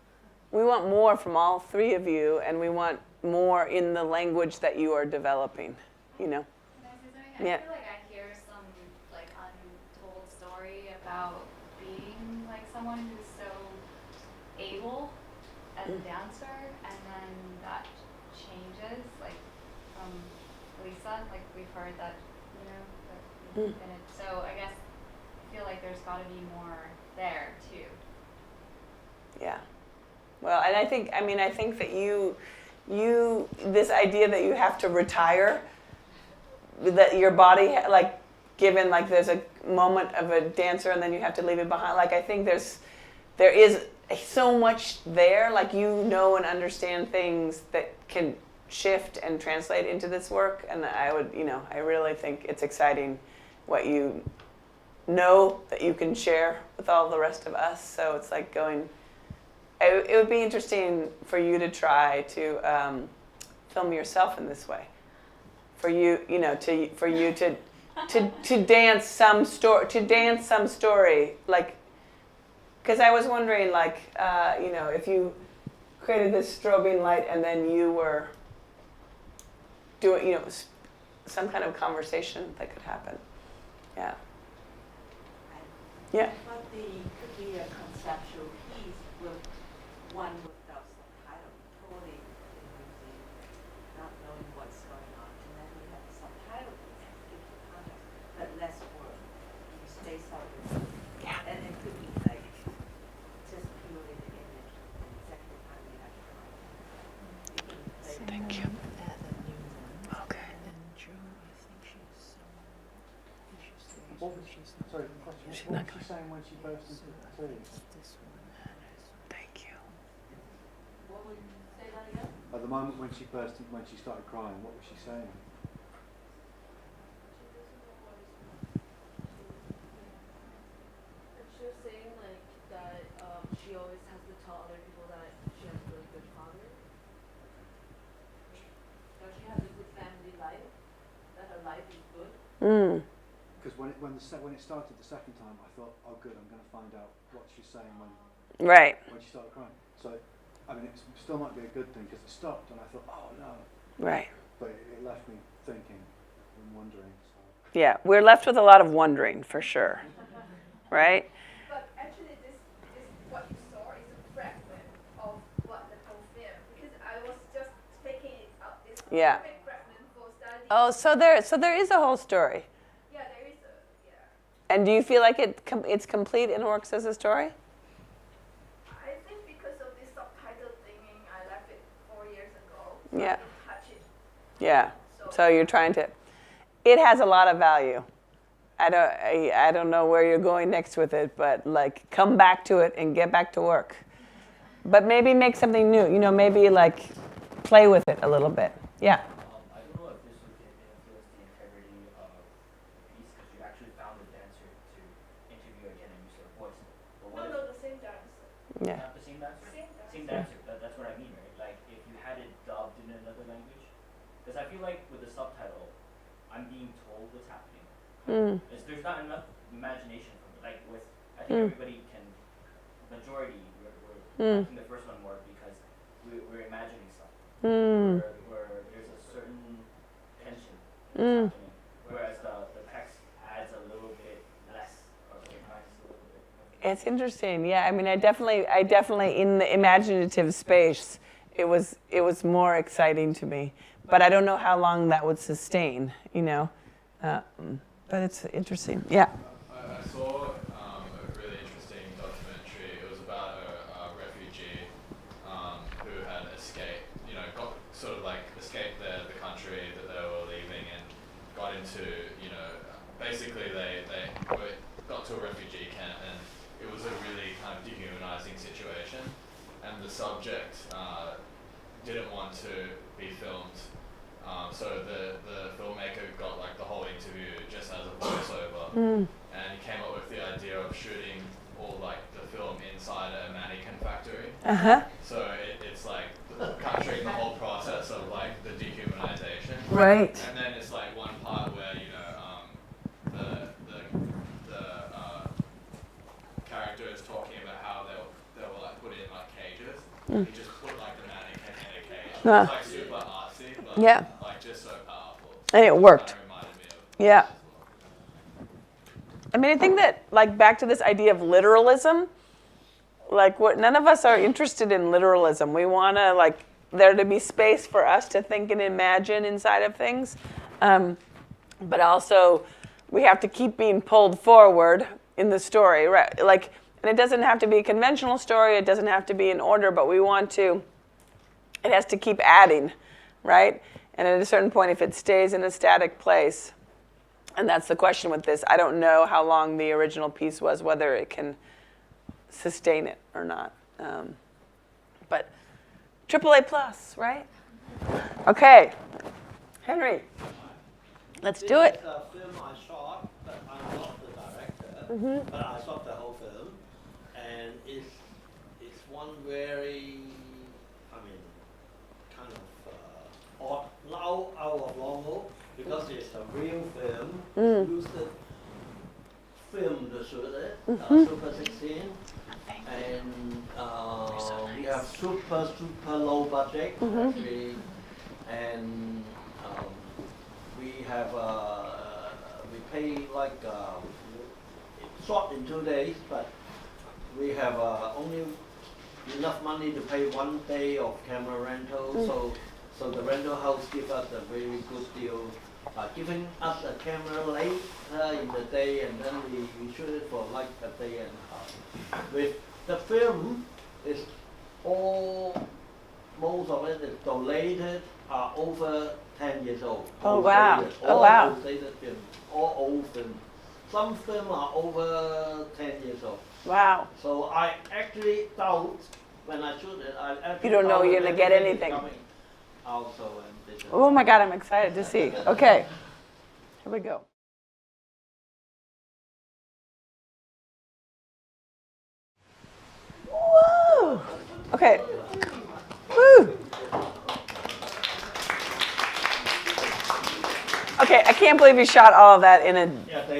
We want more from all three of you, and we want more in the language that you are developing, you know? Can I say something? Yeah. I feel like I hear some like untold story about being like someone who's so able as a dancer, and then that changes, like from Lisa, like we've heard that, you know, that and it, so I guess I feel like there's got to be more there too. Yeah. Well, and I think that you, this idea that you have to retire, that your body, like, given, like, there's a moment of a dancer and then you have to leave it behind. Like, I think there is so much there, like, you know and understand things that can shift and translate into this work. And I would, you know, I really think it's exciting what you know that you can share with all the rest of us. So it's like going... It would be interesting for you to try to film yourself in this way. For you, you know, to dance some story, like, because I was wondering, like, you know, if you created this strobing light and then you were doing, you know, some kind of conversation that could happen. Yeah. Yeah. But could be a conceptual piece with one without subtitle, totally losing, not knowing what's going on, and then we have a subtitle that gives you context, but less word. You stay solid. Yeah. And it could be like just purely the image, and the second time you have to write. Thank you. Okay. Sorry, question. What was she saying when she burst into tears? Thank you. What would you say that again? At the moment when she burst, when she started crying, what was she saying? She was saying like that she always has to tell other people that she has a really good father. That she has a good family life. That her life is good. Because when it started the second time, I thought, oh good, I'm going to find out what she's saying when she started crying. So, I mean, it still might be a good thing because it stopped, and I thought, oh no. Right. But it left me thinking and wondering. So. Yeah, we're left with a lot of wondering, for sure. Right? But actually, this what you saw is a fragment of what the whole film, because I was just taking it out this fragment for study. Oh, so there is a whole story. Yeah, there is a And do you feel like it's complete and works as a story? I think because of this subtitle thinking, I left it 4 years ago. So Yeah. I didn't touch it. Yeah. So you're trying to. It has a lot of value. I don't know where you're going next with it, but like come back to it and get back to work. But maybe make something new. You know, maybe like play with it a little bit. Yeah. I don't know if this would influence the integrity of the piece because you actually found the dancer to interview again and use their voice. But what No, the same dancer. Yeah. Not the same dancer? Same Dancer. That's what I mean, right? Like if you had it dubbed in another language. Because I feel like with the subtitle, I'm being told what's happening. There's not enough imagination for me. Like with, I think everybody can, majority, we're liking the first one more because we're imagining stuff. Where there's a certain tension that's happening. Whereas the text adds a little bit less, or sometimes a little bit. It's interesting. Yeah. I mean, I definitely in the imaginative space, it was more exciting to me. But I don't know how long that would sustain. You know. But it's interesting. Yeah. I saw a really interesting documentary. It was about a refugee who had escaped, you know, got sort of like escaped the country that they were leaving and got into, you know, basically they got to a refugee camp and it was a really kind of dehumanizing situation and the subject didn't want to be filmed. So the filmmaker got like the whole interview just as a voiceover, and he came up with the idea of shooting all like the film inside a mannequin factory. Uh-huh. So it's like capturing the whole process of like the dehumanization. Right. And then it's like one part where the character is talking about how they were like put in like cages. He just put like the mannequin in a cage. It's like super artsy, but like just so powerful. And it worked. Kind of reminded me of Yeah. I mean, I think that, like, back to this idea of literalism, like, none of us are interested in literalism. We want to, like, there to be space for us to think and imagine inside of things. But also, we have to keep being pulled forward in the story, right? Like, and it doesn't have to be a conventional story. It doesn't have to be in order, but we want to, it has to keep adding, right? And at a certain point, if it stays in a static place, and that's the question with this. I don't know how long the original piece was, whether it can sustain it or not. But AAA plus, right? Okay, Henry, let's do it. This is a film I shot, but I'm not the director. But I shot the whole film, and it's one very, I mean, kind of odd, now out of normal, because it's a real film, used the film to shoot it, Super 16, and we have super low budget, actually, and we have, we pay like, it's shot in 2 days, but we have only enough money to pay 1 day of camera rental, so the rental house gives us a very good deal, giving us a camera later in the day, and then we shoot it for like a day and a half. With the film, is most of it is donated, over 10 years old. Oh wow! All Oh wow! outdated film, all old film. Some film are over 10 years old. Wow! So I actually doubt when I shoot it. You don't know you're gonna get anything. Also, Oh my God, I'm excited to see. Okay, here we go. Woo! Okay. Woo! Okay, I can't believe you shot all of that in a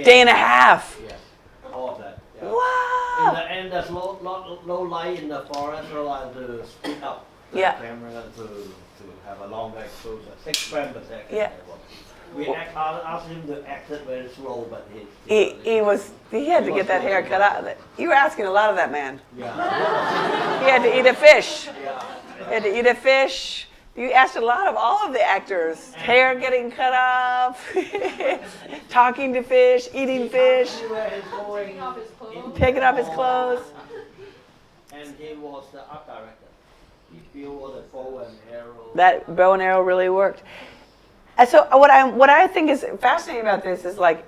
day and a half. Yes, all of that. Yeah. Wow! In the end, there's low light in the forest, so I had to speed up the camera to have a longer exposure, 6 frames per second. Yeah. We asked him to act it very slow, but he had to get that hair cut out of it. You were asking a lot of that man. Yeah. He had to eat a fish. Yeah. He had to eat a fish. You asked a lot of all of the actors. Hair getting cut off, talking to fish, eating fish, taking off his clothes. And he was the art director. He built the bow and arrow. That bow and arrow really worked. And so what I think is fascinating about this is like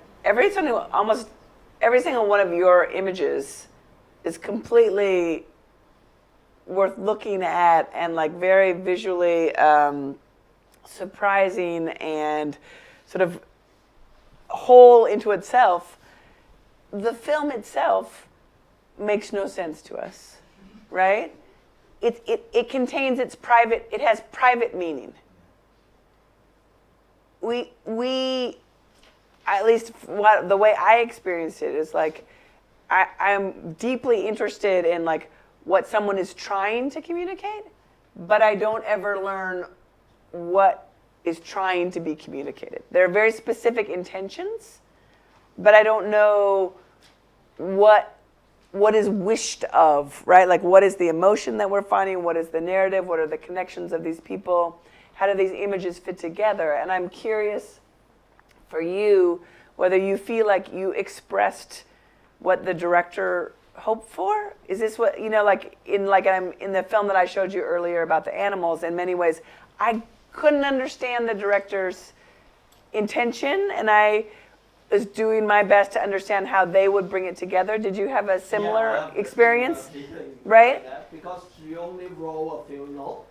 almost every single one of your images is completely worth looking at and like very visually surprising and sort of whole into itself. The film itself makes no sense to us, right? It contains it has private meaning. We at least the way I experienced it is like I'm deeply interested in like what someone is trying to communicate, but I don't ever learn what is trying to be communicated. There are very specific intentions, but I don't know what is wished of, right? Like what is the emotion that we're finding? What is the narrative? What are the connections of these people? How do these images fit together? And I'm curious for you whether you feel like you expressed what the director hoped for. Is this what, like in the film that I showed you earlier about the animals, in many ways, I couldn't understand the director's intention, and I was doing my best to understand how they would bring it together. Did you have a similar experience? Right? Because you only roll a few notes.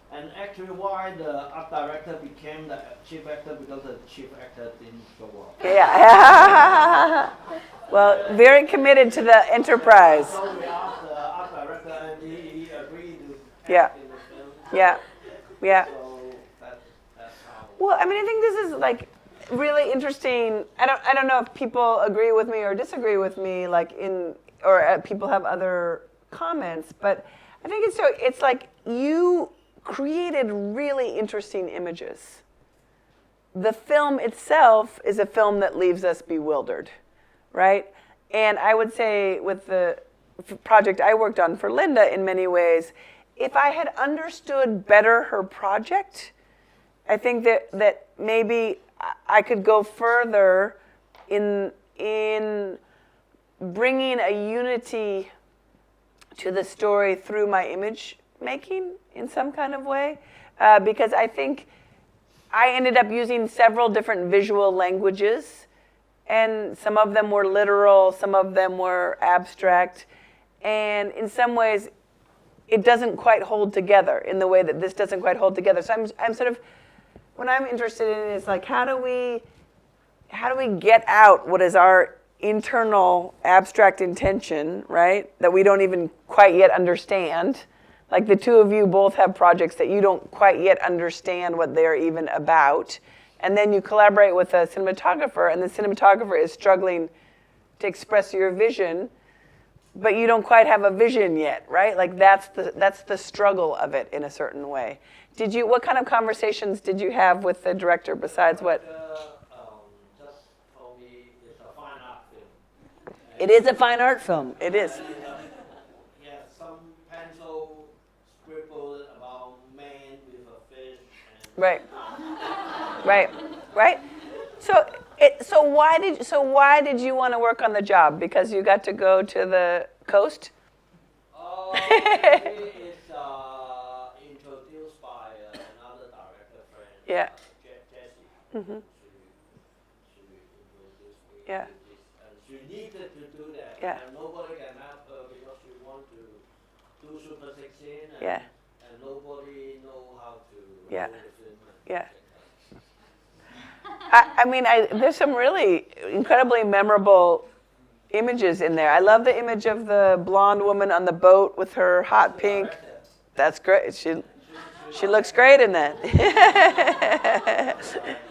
And actually why the art director became the chief actor, because the chief actor didn't show up. Yeah. Well, very committed to the enterprise. So we asked the art director, and he agreed to Yeah. act in the film. Yeah. Yeah. So that's how. Well, I mean, I think this is like really interesting. I don't know if people agree with me or disagree with me, like or people have other comments, but I think it's like you created really interesting images. The film itself is a film that leaves us bewildered, right? And I would say with the project I worked on for Linda, in many ways, if I had understood better her project, I think that maybe I could go further in bringing a unity to the story through my image making in some kind of way, because I think I ended up using several different visual languages, and some of them were literal, some of them were abstract, and in some ways it doesn't quite hold together in the way that this doesn't quite hold together. So I'm sort of, what I'm interested in is like, how do we get out what is our internal abstract intention, right? That we don't even quite yet understand. Like the two of you both have projects that you don't quite yet understand what they're even about. And then you collaborate with a cinematographer, and the cinematographer is struggling to express your vision, but you don't quite have a vision yet, right? Like that's the struggle of it in a certain way. What kind of conversations did you have with the director besides what? Just told me it's a fine art film. It is a fine art film. It is. Yeah, some pencil scribbled about man with a fish. Right. Right. So why did you want to work on the job? Because you got to go to the coast? It's introduced by another director friend, Yeah. Jessie. Mm-hmm. She introduced me Yeah. to this, and she needed to do that. Yeah. And nobody can help her because she wants to do Super 16, and, Yeah. and nobody know how to Yeah. roll the film. Yeah. I mean, there's some really incredibly memorable images in there. I love the image of the blonde woman on the boat with her hot pink. That's great. She looks great in that.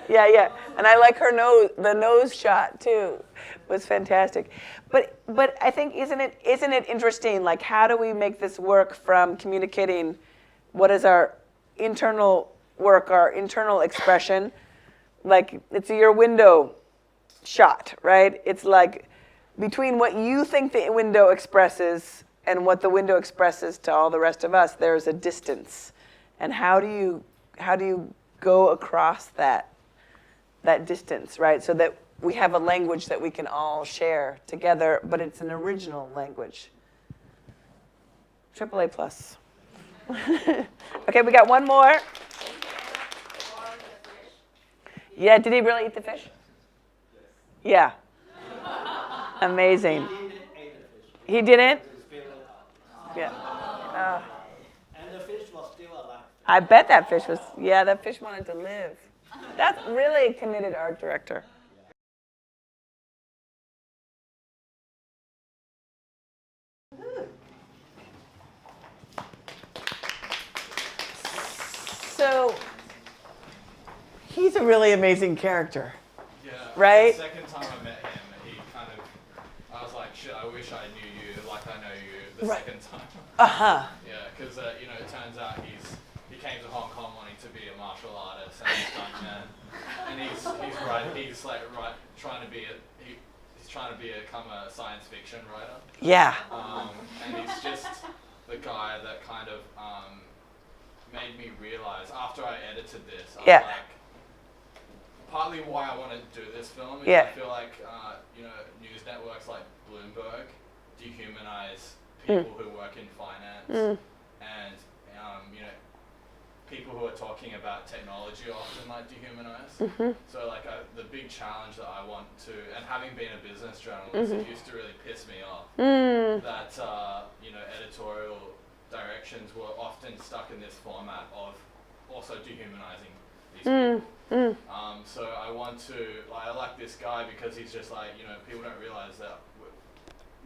Yeah. And I like her nose. The nose shot too was fantastic. But I think isn't it interesting? Like, how do we make this work from communicating what is our internal work, our internal expression? Like, it's your window shot, right? It's like between what you think the window expresses and what the window expresses to all the rest of us, there's a distance. And how do you go across that distance, right? So that we have a language that we can all share together, but it's an original language. AAA plus. Okay, we got one more. Yeah, did he really eat the fish? Yeah. Amazing. He didn't? Yeah. And the fish was still alive. I bet that fish wanted to live. That's really a committed art director. So, he's a really amazing character. Yeah. Right? The second time I met him, I was like, shit, I wish I knew you like I know you the second time. Uh-huh. Yeah, because, it turns out he came to Hong Kong wanting to be a martial artist and a stuntman. And he's trying to become a science fiction writer. Yeah. And he's just the guy that kind of made me realize after I edited this, I was like, partly why I want to do this film is I feel like news networks like Bloomberg dehumanize people who work in finance and people who are talking about technology often like dehumanize. So like the big challenge that I want to, and having been a business journalist, it used to really piss me off that editorial directions were often stuck in this format of also dehumanizing these people. So I want to, I like this guy because he's just like, people don't realize that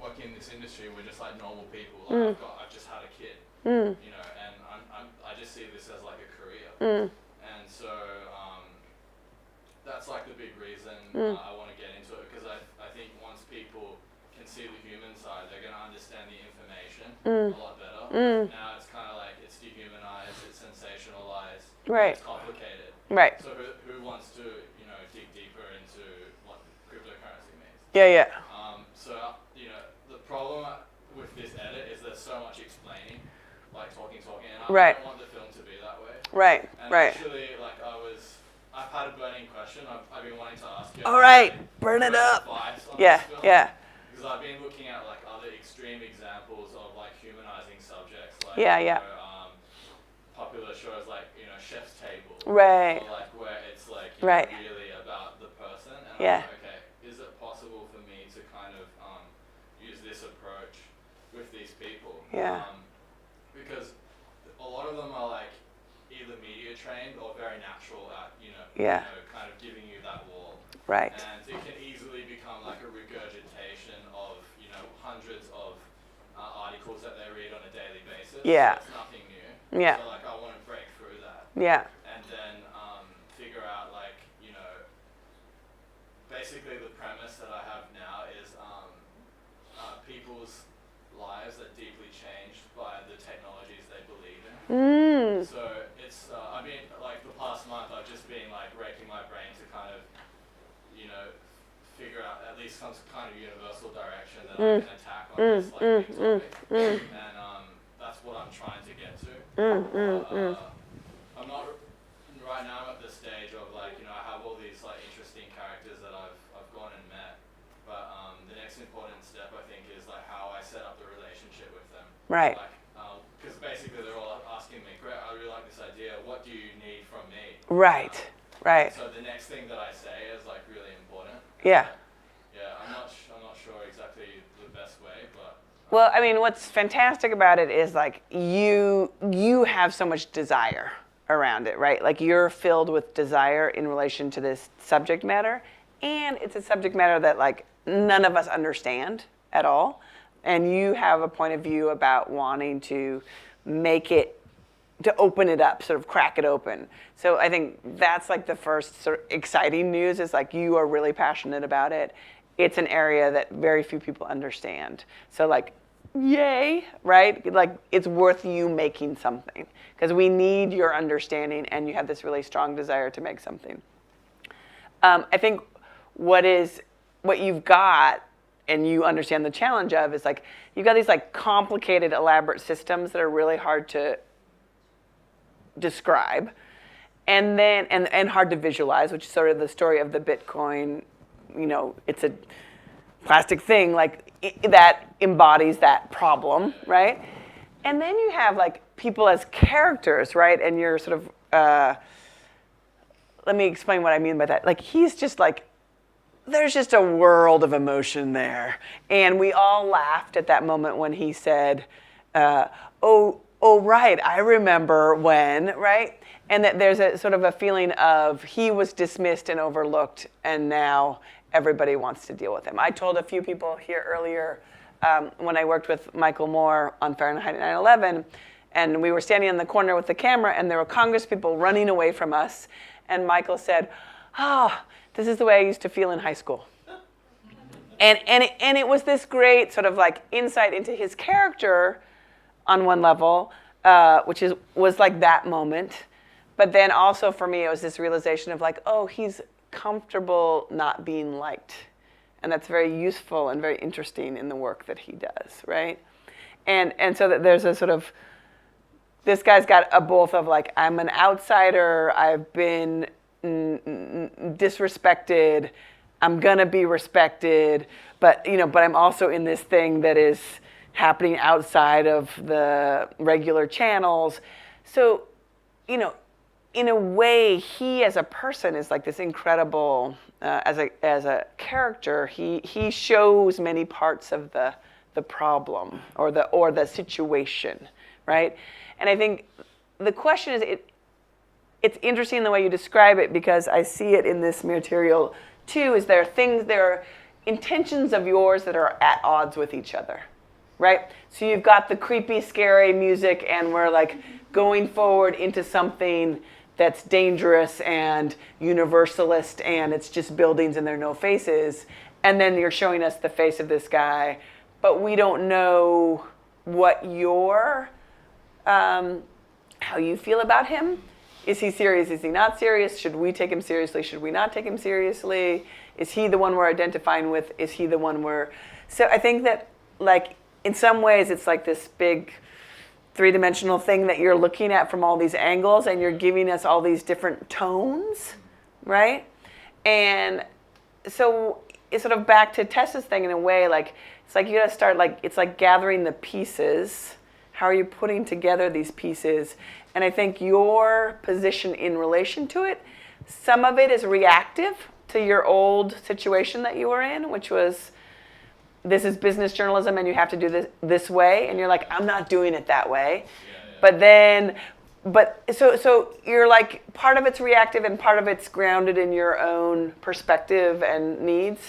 working in this industry, we're just like normal people. Like I've just had a kid, and I just see this as like a career. And so that's like the big reason I want to get into it, because I think once people can see the human side, they're going to understand the information a lot better. Now it's kind of like it's dehumanized, it's sensationalized, it's complicated. Right. So who wants to, dig deeper into what cryptocurrency means? Yeah. So, the problem with this edit is there's so much explaining, like talking, and I don't want the film to be that way. Right. And actually, like I've had a burning question I've been wanting to ask you. All right, burn it up. Yeah. Because I've been looking at like other extreme examples of like humanizing subjects, like popular shows like Chef's Table, right? Or like where it's like really about the person. And I'm like, okay, is it possible for me to kind of use this approach with these people? Yeah. Because a lot of them are like either media trained or very natural at kind of giving you that wall. Right. And it can easily become like a regurgitation of hundreds of articles that they read on a daily basis. Yeah. So it's nothing new. Yeah. So like I want to break through that. Yeah. And then figure out like basically the premise that I have now is people's lives are deeply changed by the technologies they believe in. So it's I mean like the past month I've just been like raking my brain to kind of figure out at least some kind of universal direction that I can attack on this like big topic. And that's what I'm trying to get to. I'm not right now. I'm at the stage of like I have all these like interesting characters that I've gone and met, but the next important step I think is like how I set up the relationship with them. Right. Like because basically they're all asking me, "Great, I really like this idea. What do you need from me?" Right. So the next thing that I say is like really important. Yeah. I'm not sure exactly the best way, but. Well, I mean, what's fantastic about it is like you have so much desire around it, right? Like you're filled with desire in relation to this subject matter, and it's a subject matter that like none of us understand at all, and you have a point of view about wanting to make it, to open it up, sort of crack it open. So I think that's like the first sort of exciting news is like you are really passionate about it. It's an area that very few people understand. So like, yay, right? Like it's worth you making something because we need your understanding and you have this really strong desire to make something. I think what you've got and you understand the challenge of is like, you've got these like complicated, elaborate systems that are really hard to describe and then and hard to visualize, which is sort of the story of the Bitcoin. It's a plastic thing like that embodies that problem, right? And then you have like people as characters, right? And you're sort of let me explain what I mean by that. Like he's just like, there's just a world of emotion there, and we all laughed at that moment when he said, oh, right, I remember when, right? And that there's a sort of a feeling of he was dismissed and overlooked, and now everybody wants to deal with him. I told a few people here earlier when I worked with Michael Moore on Fahrenheit 9/11, and we were standing in the corner with the camera, and there were Congress people running away from us, and Michael said, this is the way I used to feel in high school. And it was this great sort of like insight into his character on one level, which was like that moment. But then also for me, it was this realization of like, oh, he's comfortable not being liked. And that's very useful and very interesting in the work that he does, right? And so that there's a sort of, this guy's got a both of like, I'm an outsider, I've been disrespected, I'm gonna be respected, but I'm also in this thing that is happening outside of the regular channels. So, in a way, he as a person is like this incredible, as a character, he shows many parts of the problem or the situation, right? And I think the question is, it's interesting the way you describe it, because I see it in this material too, is there are intentions of yours that are at odds with each other, right? So you've got the creepy, scary music, and we're like going forward into something that's dangerous and universalist, and it's just buildings and there are no faces. And then you're showing us the face of this guy, but we don't know what how you feel about him. Is he serious? Is he not serious? Should we take him seriously? Should we not take him seriously? Is he the one we're identifying with? Is he the one So I think that, like, in some ways it's like this big three-dimensional thing that you're looking at from all these angles, and you're giving us all these different tones, right? And so it's sort of back to Tessa's thing in a way, like, it's like you gotta start, like, it's like gathering the pieces. How are you putting together these pieces? And I think your position in relation to it, some of it is reactive to your old situation that you were in, which was, this is business journalism and you have to do this way. And you're like, I'm not doing it that way. Yeah. So you're like, part of it's reactive and part of it's grounded in your own perspective and needs.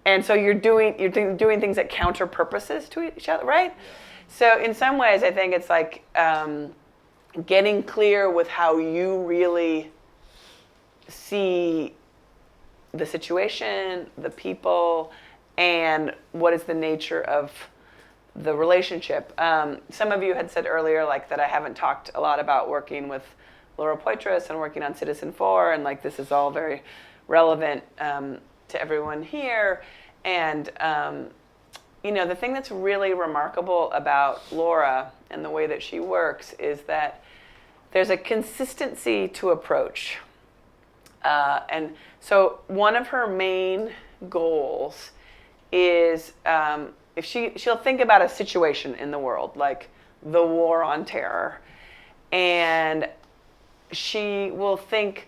And so you're doing things that counter purposes to each other, right? Yeah. So in some ways, I think it's like getting clear with how you really see the situation, the people, and what is the nature of the relationship. Some of you had said earlier, like, that I haven't talked a lot about working with Laura Poitras and working on Citizenfour, and like this is all very relevant to everyone here. And the thing that's really remarkable about Laura and the way that she works is that there's a consistency to approach. And so one of her main goals is if she'll think about a situation in the world, like the war on terror, and she will think,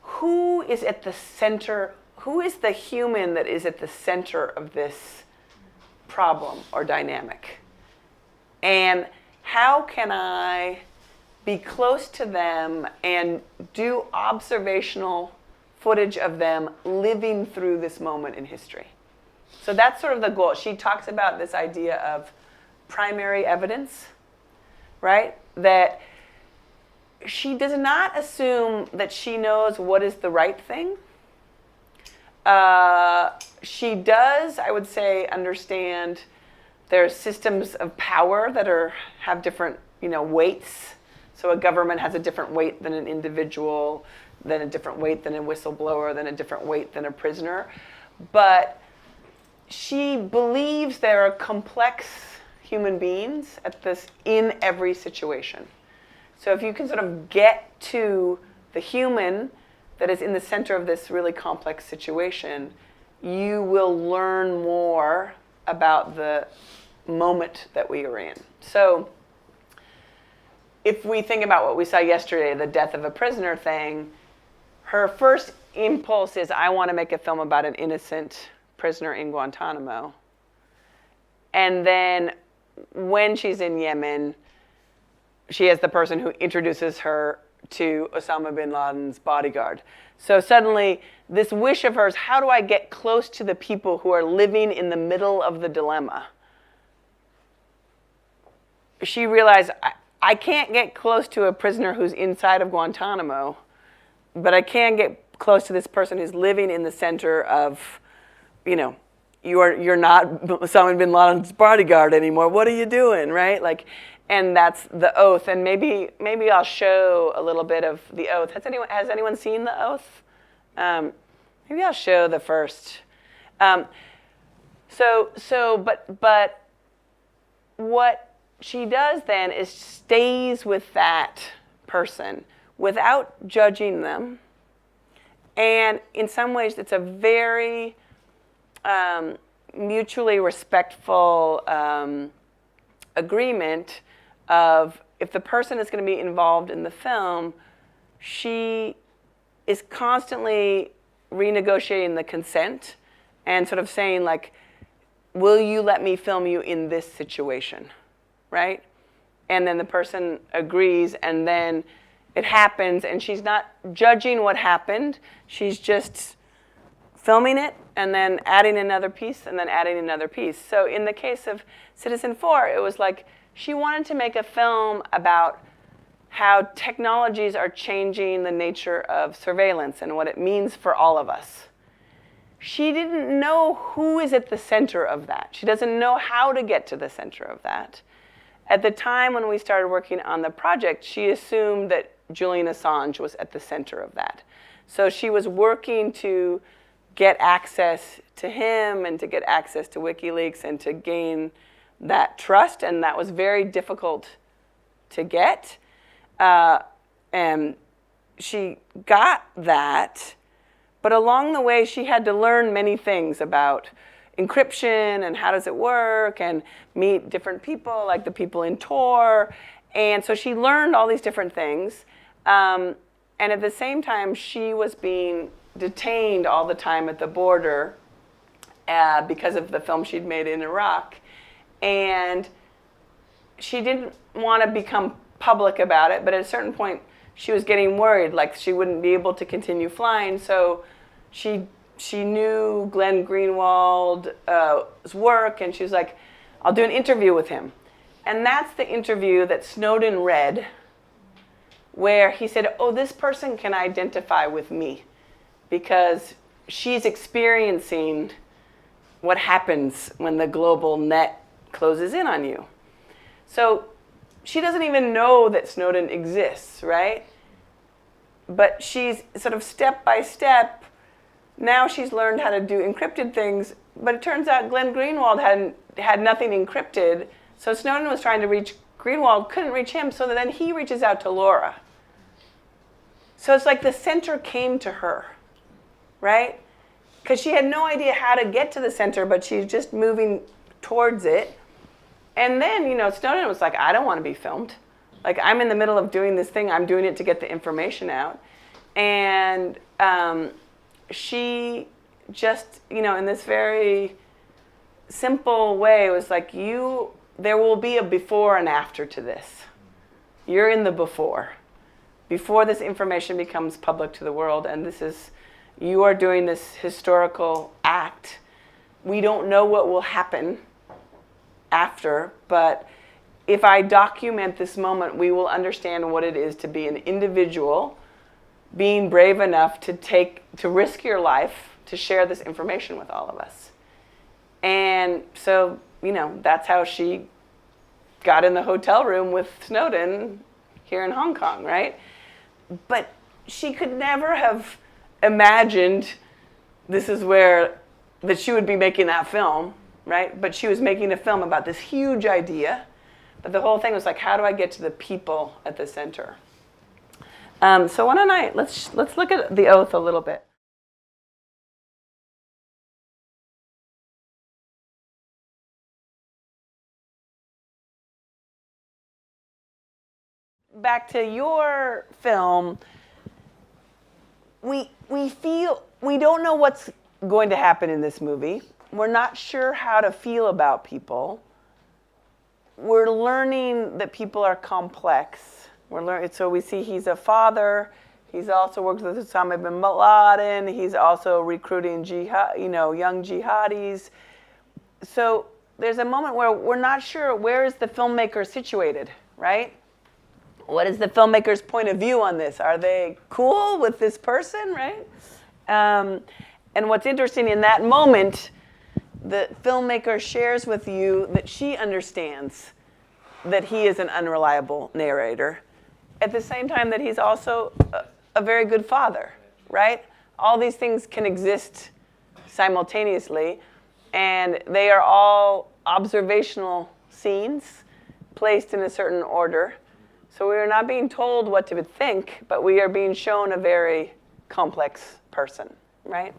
who is at the center, who is the human that is at the center of this problem or dynamic? And how can I be close to them and do observational footage of them living through this moment in history? So that's sort of the goal. She talks about this idea of primary evidence, right? That she does not assume that she knows what is the right thing. She does, I would say, understand there's systems of power that have different, weights. So a government has a different weight than an individual, then a different weight than a whistleblower, then a different weight than a prisoner. But she believes there are complex human beings in every situation. So if you can sort of get to the human that is in the center of this really complex situation, you will learn more about the moment that we are in. So if we think about what we saw yesterday, the death of a prisoner thing, her first impulse is, I want to make a film about an innocent prisoner in Guantanamo. And then when she's in Yemen, she has the person who introduces her to Osama bin Laden's bodyguard. So suddenly, this wish of hers, how do I get close to the people who are living in the middle of the dilemma? She realized, I can't get close to a prisoner who's inside of Guantanamo, but I can get close to this person who's living in the center of, you're not Osama bin Laden's bodyguard anymore. What are you doing, right? Like, and that's The Oath. And maybe I'll show a little bit of The Oath. Has anyone seen The Oath? Maybe I'll show the first. But what she does then is stays with that person without judging them. And in some ways, it's a very mutually respectful agreement of, if the person is going to be involved in the film, she is constantly renegotiating the consent and sort of saying, like, will you let me film you in this situation, right? And then the person agrees, and then It happens, and she's not judging what happened. She's just filming it and then adding another piece and then adding another piece. So in the case of Citizenfour, it was like she wanted to make a film about how technologies are changing the nature of surveillance and what it means for all of us. She didn't know who is at the center of that. She doesn't know how to get to the center of that. At the time when we started working on the project, she assumed that Julian Assange was at the center of that. So she was working to get access to him and to get access to WikiLeaks and to gain that trust, and that was very difficult to get. And she got that, but along the way she had to learn many things about encryption and how does it work and meet different people, like the people in Tor. And so she learned all these different things. And at the same time, she was being detained all the time at the border because of the film she'd made in Iraq. And she didn't want to become public about it, but at a certain point, she was getting worried, like she wouldn't be able to continue flying. So she knew Glenn Greenwald's work, and she was like, I'll do an interview with him. And that's the interview that Snowden read, where he said, oh, this person can identify with me because she's experiencing what happens when the global net closes in on you. So she doesn't even know that Snowden exists, right? But she's sort of step by step, now she's learned how to do encrypted things, but it turns out Glenn Greenwald had nothing encrypted, so Snowden was trying to reach Greenwald, couldn't reach him, so then he reaches out to Laura. So it's like the center came to her, right? Because she had no idea how to get to the center, but she's just moving towards it. And then, Snowden was like, I don't want to be filmed. Like, I'm in the middle of doing this thing. I'm doing it to get the information out. And she just, in this very simple way, was like, there will be a before and after to this. You're in the before this information becomes public to the world. And you are doing this historical act. We don't know what will happen after, but if I document this moment, we will understand what it is to be an individual being brave enough to risk your life to share this information with all of us. And so, that's how she got in the hotel room with Snowden here in Hong Kong, right? But she could never have imagined that she would be making that film, right? But she was making a film about this huge idea. But the whole thing was like, how do I get to the people at the center? So why don't let's look at The Oath a little bit. Back to your film, we don't know what's going to happen in this movie. We're not sure how to feel about people. We're learning that people are complex. So we see he's a father. He's also worked with Osama bin Laden. He's also recruiting young jihadis. So there's a moment where we're not sure where is the filmmaker situated, right? What is the filmmaker's point of view on this? Are they cool with this person, right? And what's interesting in that moment, the filmmaker shares with you that she understands that he is an unreliable narrator, at the same time that he's also a very good father, right? All these things can exist simultaneously, and they are all observational scenes placed in a certain order. So we are not being told what to think, but we are being shown a very complex person, right?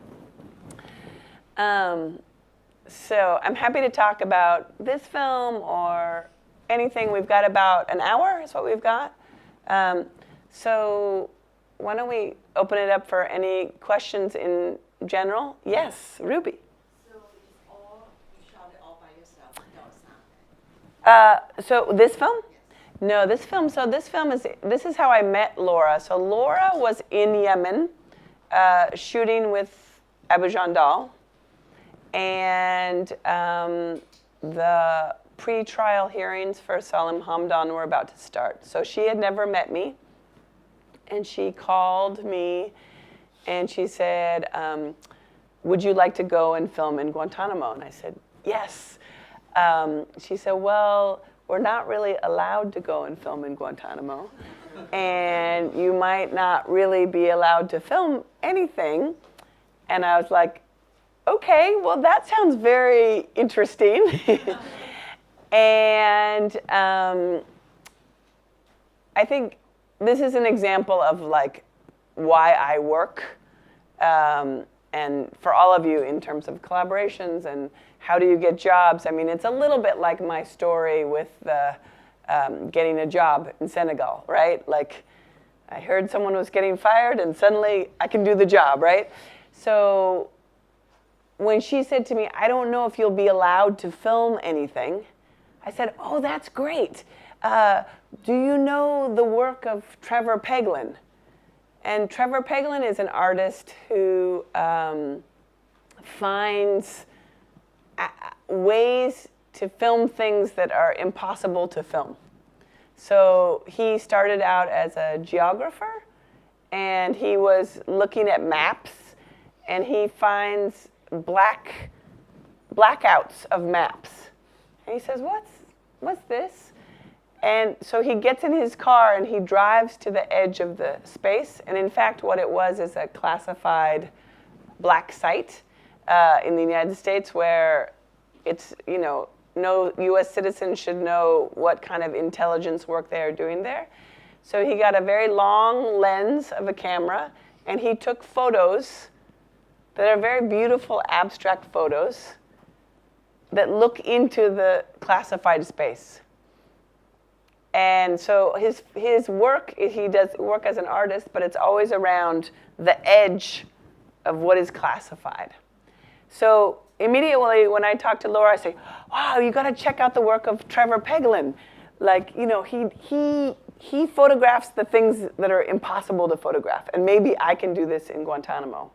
So I'm happy to talk about this film or anything. We've got about an hour is what we've got. So why don't we open it up for any questions in general? Yes, Ruby. So you shot it all by yourself? No, it's not. So this film? No, this film this is how I met Laura. So Laura was in Yemen shooting with Abu Jandal, and the pre-trial hearings for Salim Hamdan were about to start. So she had never met me, and she called me and she said, would you like to go and film in Guantanamo? And I said, yes. She said, well, we're not really allowed to go and film in Guantanamo, and you might not really be allowed to film anything. And I was like, okay, well, that sounds very interesting. And I think this is an example of like why I work, and for all of you in terms of collaborations and how do you get jobs. I mean, it's a little bit like my story with the, getting a job in Senegal, right? Like, I heard someone was getting fired and suddenly I can do the job, right? So when she said to me, I don't know if you'll be allowed to film anything, I said, oh, that's great. Do you know the work of Trevor Peglin? And Trevor Peglin is an artist who finds ways to film things that are impossible to film. So he started out as a geographer, and he was looking at maps, and he finds blackouts of maps. And he says, what's this? And so he gets in his car and he drives to the edge of the space. And in fact, what it was is a classified black site in the United States where it's, no U.S. citizen should know what kind of intelligence work they are doing there. So he got a very long lens of a camera, and he took photos that are very beautiful abstract photos that look into the classified space. And so his work, he does work as an artist, but it's always around the edge of what is classified. So immediately when I talk to Laura, I say, wow, you got to check out the work of Trevor Peglin. Like, he photographs the things that are impossible to photograph, and maybe I can do this in Guantanamo.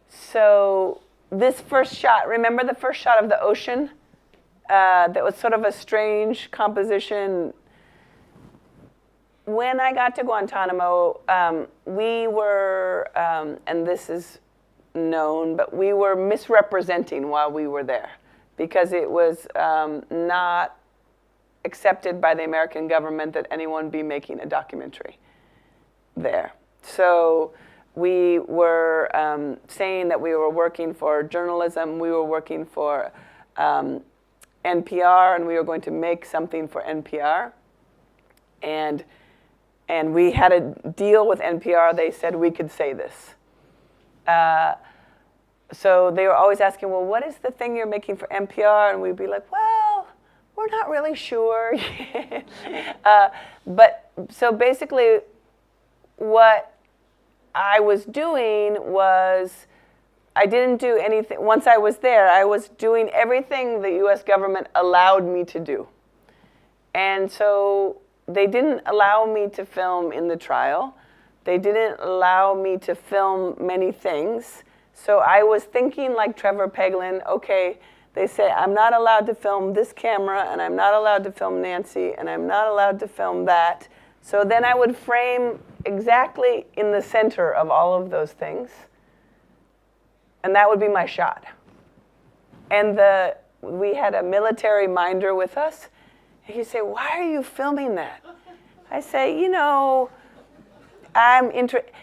So this first shot, remember the first shot of the ocean? That was sort of a strange composition. When I got to Guantanamo, we were, and this is known, but we were misrepresenting while we were there because it was not accepted by the American government that anyone be making a documentary there. So we were saying that we were working for journalism, we were working for NPR, and we were going to make something for NPR. And we had a deal with NPR. They said we could say this. So they were always asking, well, what is the thing you're making for NPR? And we'd be like, well, we're not really sure. But so basically what I was doing was I didn't do anything. Once I was there, I was doing everything the US government allowed me to do. And so they didn't allow me to film in the trial. They didn't allow me to film many things. So I was thinking like Trevor Peglin, okay, they say I'm not allowed to film this camera, and I'm not allowed to film Nancy, and I'm not allowed to film that. So then I would frame exactly in the center of all of those things. And that would be my shot. And we had a military minder with us. And he'd say, why are you filming that? I say,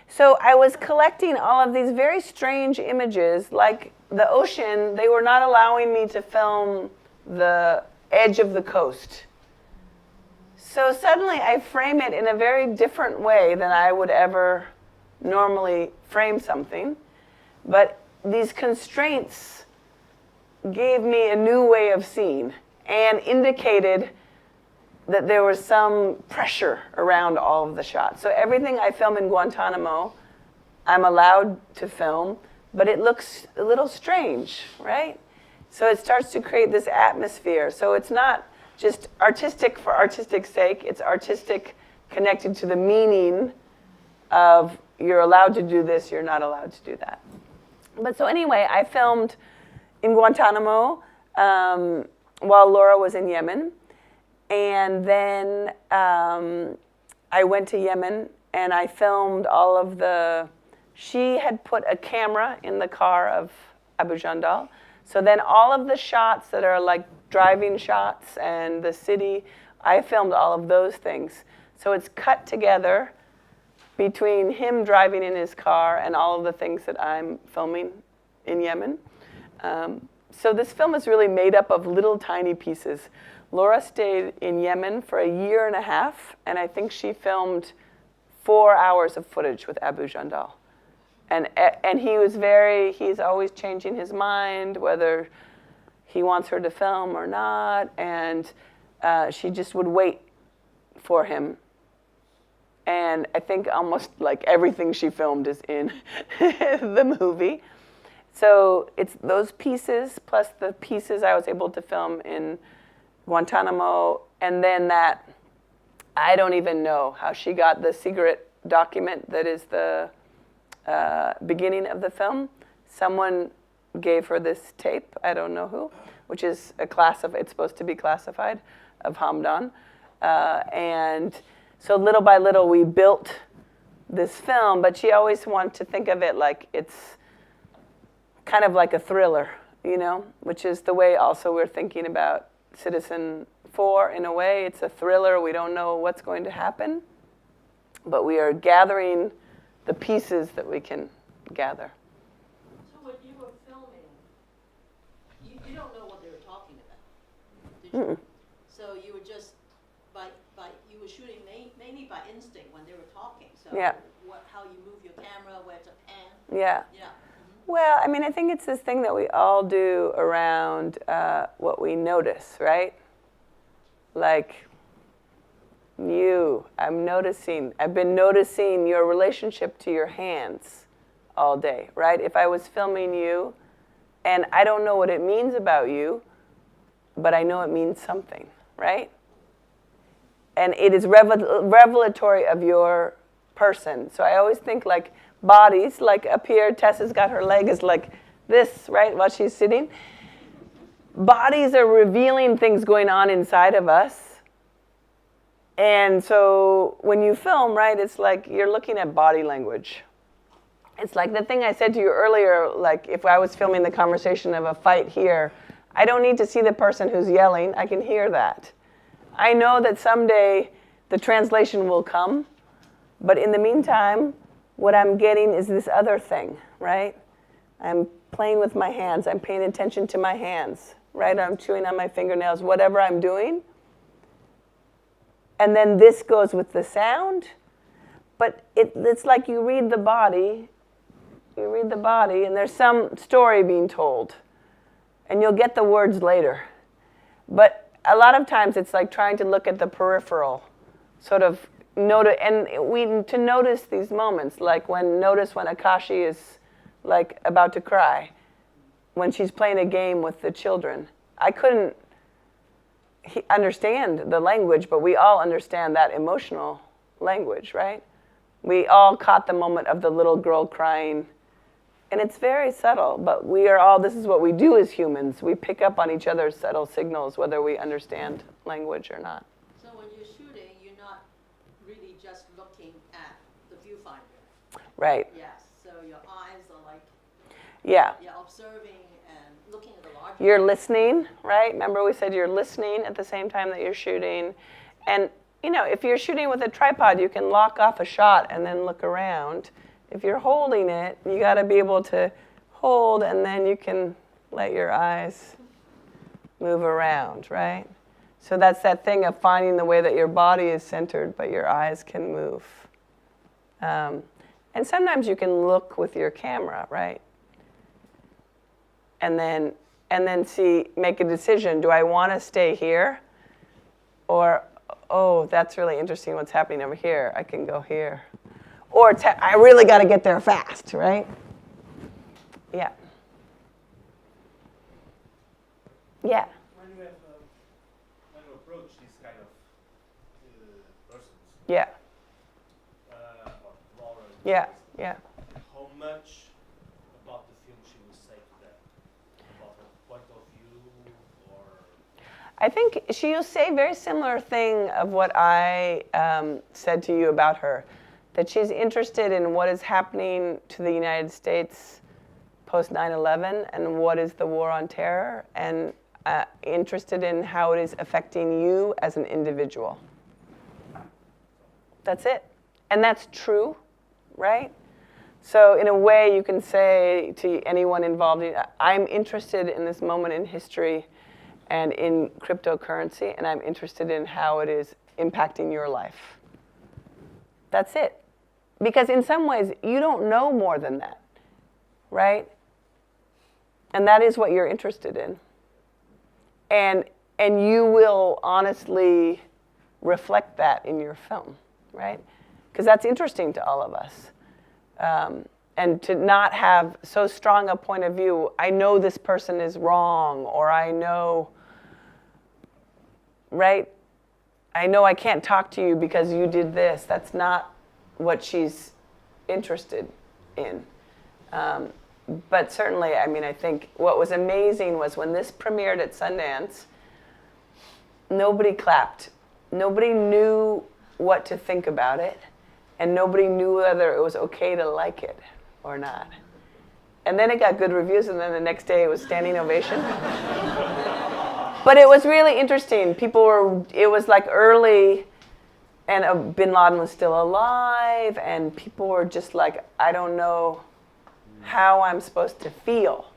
so I was collecting all of these very strange images, like the ocean. They were not allowing me to film the edge of the coast. So suddenly I frame it in a very different way than I would ever normally frame something. But these constraints gave me a new way of seeing and indicated that there was some pressure around all of the shots. So everything I film in Guantanamo, I'm allowed to film, but it looks a little strange, right? So it starts to create this atmosphere. So it's not just artistic for artistic's sake. It's artistic connected to the meaning of you're allowed to do this, you're not allowed to do that. But so anyway, I filmed in Guantanamo while Laura was in Yemen. And then I went to Yemen and I filmed all of the, she had put a camera in the car of Abu Jandal. So then all of the shots that are like driving shots and the city, I filmed all of those things. So it's cut together between him driving in his car and all of the things that I'm filming in Yemen. So this film is really made up of little tiny pieces. Laura stayed in Yemen for a year and a half, and I think she filmed 4 hours of footage with Abu Jandal. And he was he's always changing his mind, whether he wants her to film or not, and she just would wait for him. And I think almost like everything she filmed is in the movie. So it's those pieces plus the pieces I was able to film in Guantanamo, and then that, I don't even know how she got the secret document that is the beginning of the film. Someone gave her this tape, I don't know who, which is it's supposed to be classified, of Hamdan. And so little by little we built this film, but she always wanted to think of it like it's kind of like a thriller, you know, which is the way also we're thinking about Citizenfour in a way. It's a thriller. We don't know what's going to happen, but we are gathering the pieces that we can gather. So when you were filming, you don't know what they were talking about, did you? So you were just, you were shooting mainly by instinct when they were talking. So Yeah. How you move your camera, where to pan. Yeah. Yeah. Well, I mean, I think it's this thing that we all do around what we notice, right? Like I've been noticing your relationship to your hands all day, right? If I was filming you and I don't know what it means about you, but I know it means something, right? And it is revelatory of your person. So I always think like bodies, like up here, Tessa's got her leg is like this, right, while she's sitting. Bodies are revealing things going on inside of us. And so when you film, right, it's like you're looking at body language. It's like the thing I said to you earlier, like if I was filming the conversation of a fight here, I don't need to see the person who's yelling, I can hear that. I know that someday the translation will come, but in the meantime, what I'm getting is this other thing, right? I'm playing with my hands. I'm paying attention to my hands, right? I'm chewing on my fingernails, whatever I'm doing. And then this goes with the sound. But it's like you read the body, and there's some story being told. And you'll get the words later. But a lot of times it's like trying to look at the peripheral, sort of to notice these moments, like notice when Akashi is like about to cry, when she's playing a game with the children. I couldn't understand the language, but we all understand that emotional language, right? We all caught the moment of the little girl crying, and it's very subtle, but this is what we do as humans. We pick up on each other's subtle signals, whether we understand language or not. So when you're shooting, you're not really just looking at the viewfinder. Right. Yes, so your eyes are like, yeah, observing and looking at the larger. You're listening, right? Remember we said you're listening at the same time that you're shooting. And, you know, if you're shooting with a tripod, you can lock off a shot and then look around. If you're holding it, you got to be able to hold, and then you can let your eyes move around, right? So that's that thing of finding the way that your body is centered, but your eyes can move. And sometimes you can look with your camera, right? And then make a decision. Do I want to stay here? Or, oh, that's really interesting what's happening over here. I can go here. Or I really got to get there fast, right? Yeah. Yeah. When you have Yeah. Laura. Yeah. Yeah. How much about the film she will say to them? About her point of view, or? I think she'll say a very similar thing of what I said to you about her, that she's interested in what is happening to the United States post 9/11 and what is the war on terror, and interested in how it is affecting you as an individual. That's it. And that's true, right? So in a way, you can say to anyone involved, I'm interested in this moment in history and in cryptocurrency, and I'm interested in how it is impacting your life. That's it. Because in some ways, you don't know more than that, right? And that is what you're interested in. And you will honestly reflect that in your film, right? Because that's interesting to all of us. And to not have so strong a point of view, I know this person is wrong, or I know, right? I know I can't talk to you because you did this. That's not what she's interested in. But certainly, I mean, I think what was amazing was when this premiered at Sundance, nobody clapped. Nobody knew what to think about it, and nobody knew whether it was okay to like it or not. And then it got good reviews, and then the next day it was standing ovation. But it was really interesting. It was like early, and Bin Laden was still alive, and people were just like, I don't know how I'm supposed to feel.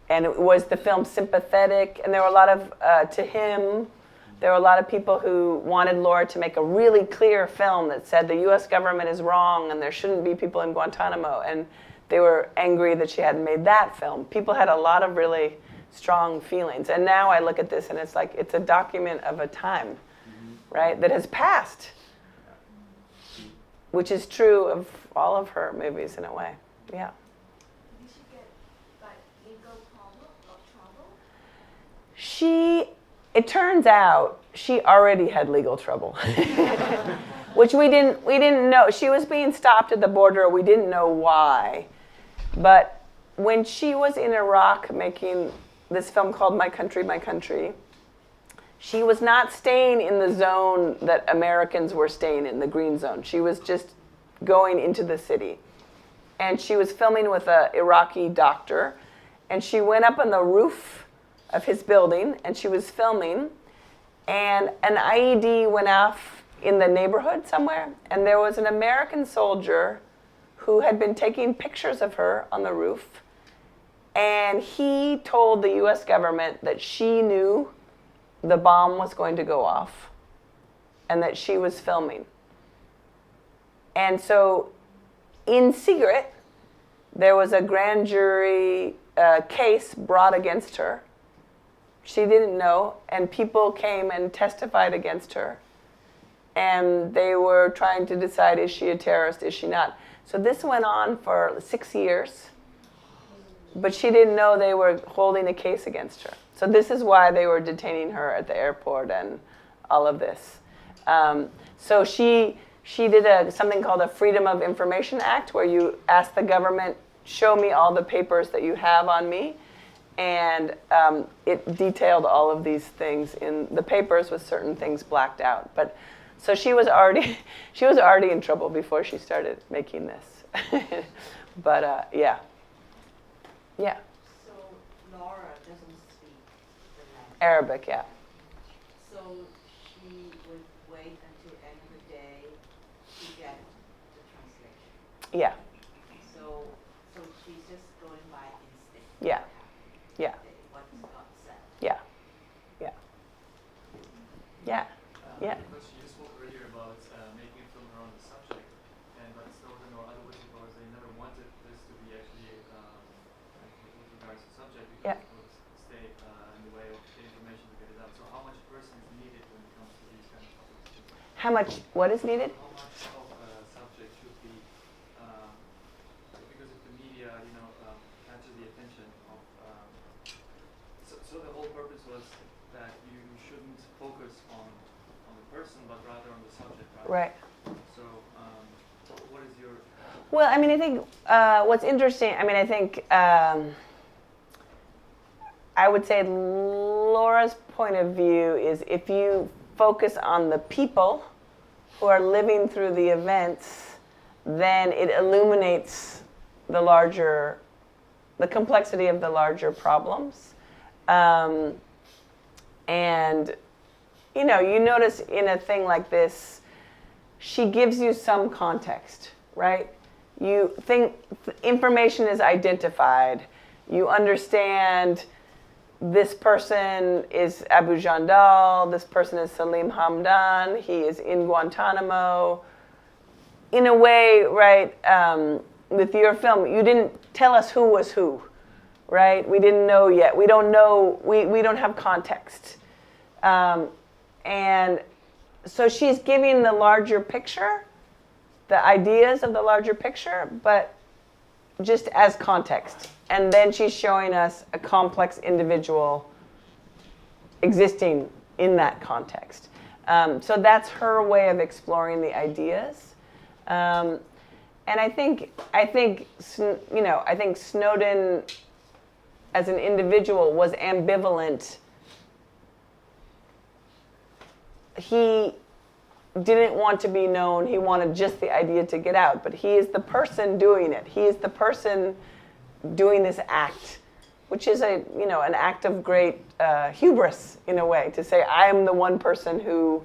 And was the film sympathetic? And there were a lot of, to him, there were a lot of people who wanted Laura to make a really clear film that said the US government is wrong and there shouldn't be people in Guantanamo. And they were angry that she hadn't made that film. People had a lot of really strong feelings. And now I look at this and it's like, it's a document of a time, right, that has passed. Which is true of all of her movies in a way. Yeah. Did she get like legal trouble? It turns out she already had legal trouble, which we didn't know. She was being stopped at the border. We didn't know why, but when she was in Iraq making this film called My Country, My Country, she was not staying in the zone that Americans were staying in, the green zone. She was just going into the city. And she was filming with an Iraqi doctor. And she went up on the roof of his building, and she was filming. And an IED went off in the neighborhood somewhere. And there was an American soldier who had been taking pictures of her on the roof. And he told the US government that she knew the bomb was going to go off and that she was filming. And so in secret, there was a grand jury case brought against her. She didn't know, and people came and testified against her. And they were trying to decide, is she a terrorist, is she not? So this went on for 6 years, but she didn't know they were holding a case against her. So this is why they were detaining her at the airport and all of this. So she did something called a Freedom of Information Act, where you ask the government, show me all the papers that you have on me. And it detailed all of these things in the papers with certain things blacked out. But so she was already in trouble before she started making this. But yeah. So Laura doesn't speak the language. Arabic, yeah. So she would wait until end of the day to get the translation. Yeah. So she's just going by instinct. Yeah. Yeah. What God said. Yeah. Yeah. Yeah. Yeah. Because you spoke earlier about making a film around the subject, but Snowden or other whistleblowers, they never wanted this to be actually with regards to subject, because it would stay in the way of the information to get it out. So how much person is needed when it comes to these kind of topics? How much? What is needed? How much of a subject should be, because if the media, catches the attention of, so the whole purpose was that you shouldn't focus on the person, but rather Right. So, what is your? Well, I mean, I think what's interesting. I mean, I think I would say Laura's point of view is if you focus on the people who are living through the events, then it illuminates the complexity of the larger problems. And, you know, you notice in a thing like this, she gives you some context, right? You think information is identified. You understand this person is Abu Jandal, this person is Salim Hamdan, he is in Guantanamo. In a way, right, with your film, you didn't tell us who was who, right? We didn't know yet. We don't know, we don't have context. And so she's giving the larger picture, the ideas of the larger picture, but just as context. And then she's showing us a complex individual existing in that context. So that's her way of exploring the ideas. And I think Snowden as an individual was ambivalent. He didn't want to be known. He wanted just the idea to get out. But he is the person doing it. He is the person doing this act, which is an act of great hubris in a way, to say I am the one person who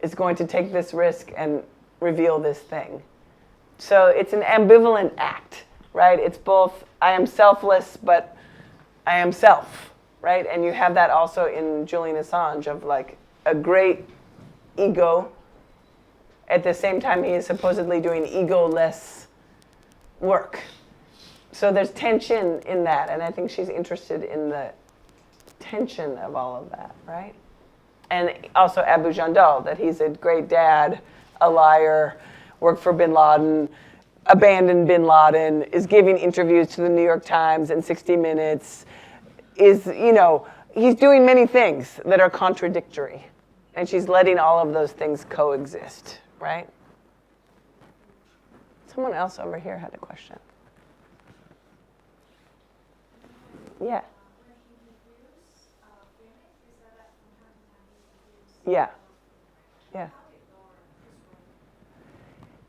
is going to take this risk and reveal this thing. So it's an ambivalent act, right? It's both I am selfless, but I am self, right? And you have that also in Julian Assange of like a great ego. At the same time, he is supposedly doing ego-less work. So there's tension in that, and I think she's interested in the tension of all of that, right? And also Abu Jandal, that he's a great dad, a liar, worked for bin Laden, abandoned bin Laden, is giving interviews to the New York Times and 60 Minutes, he's doing many things that are contradictory. And she's letting all of those things coexist, right? Someone else over here had a question. Yeah. Yeah.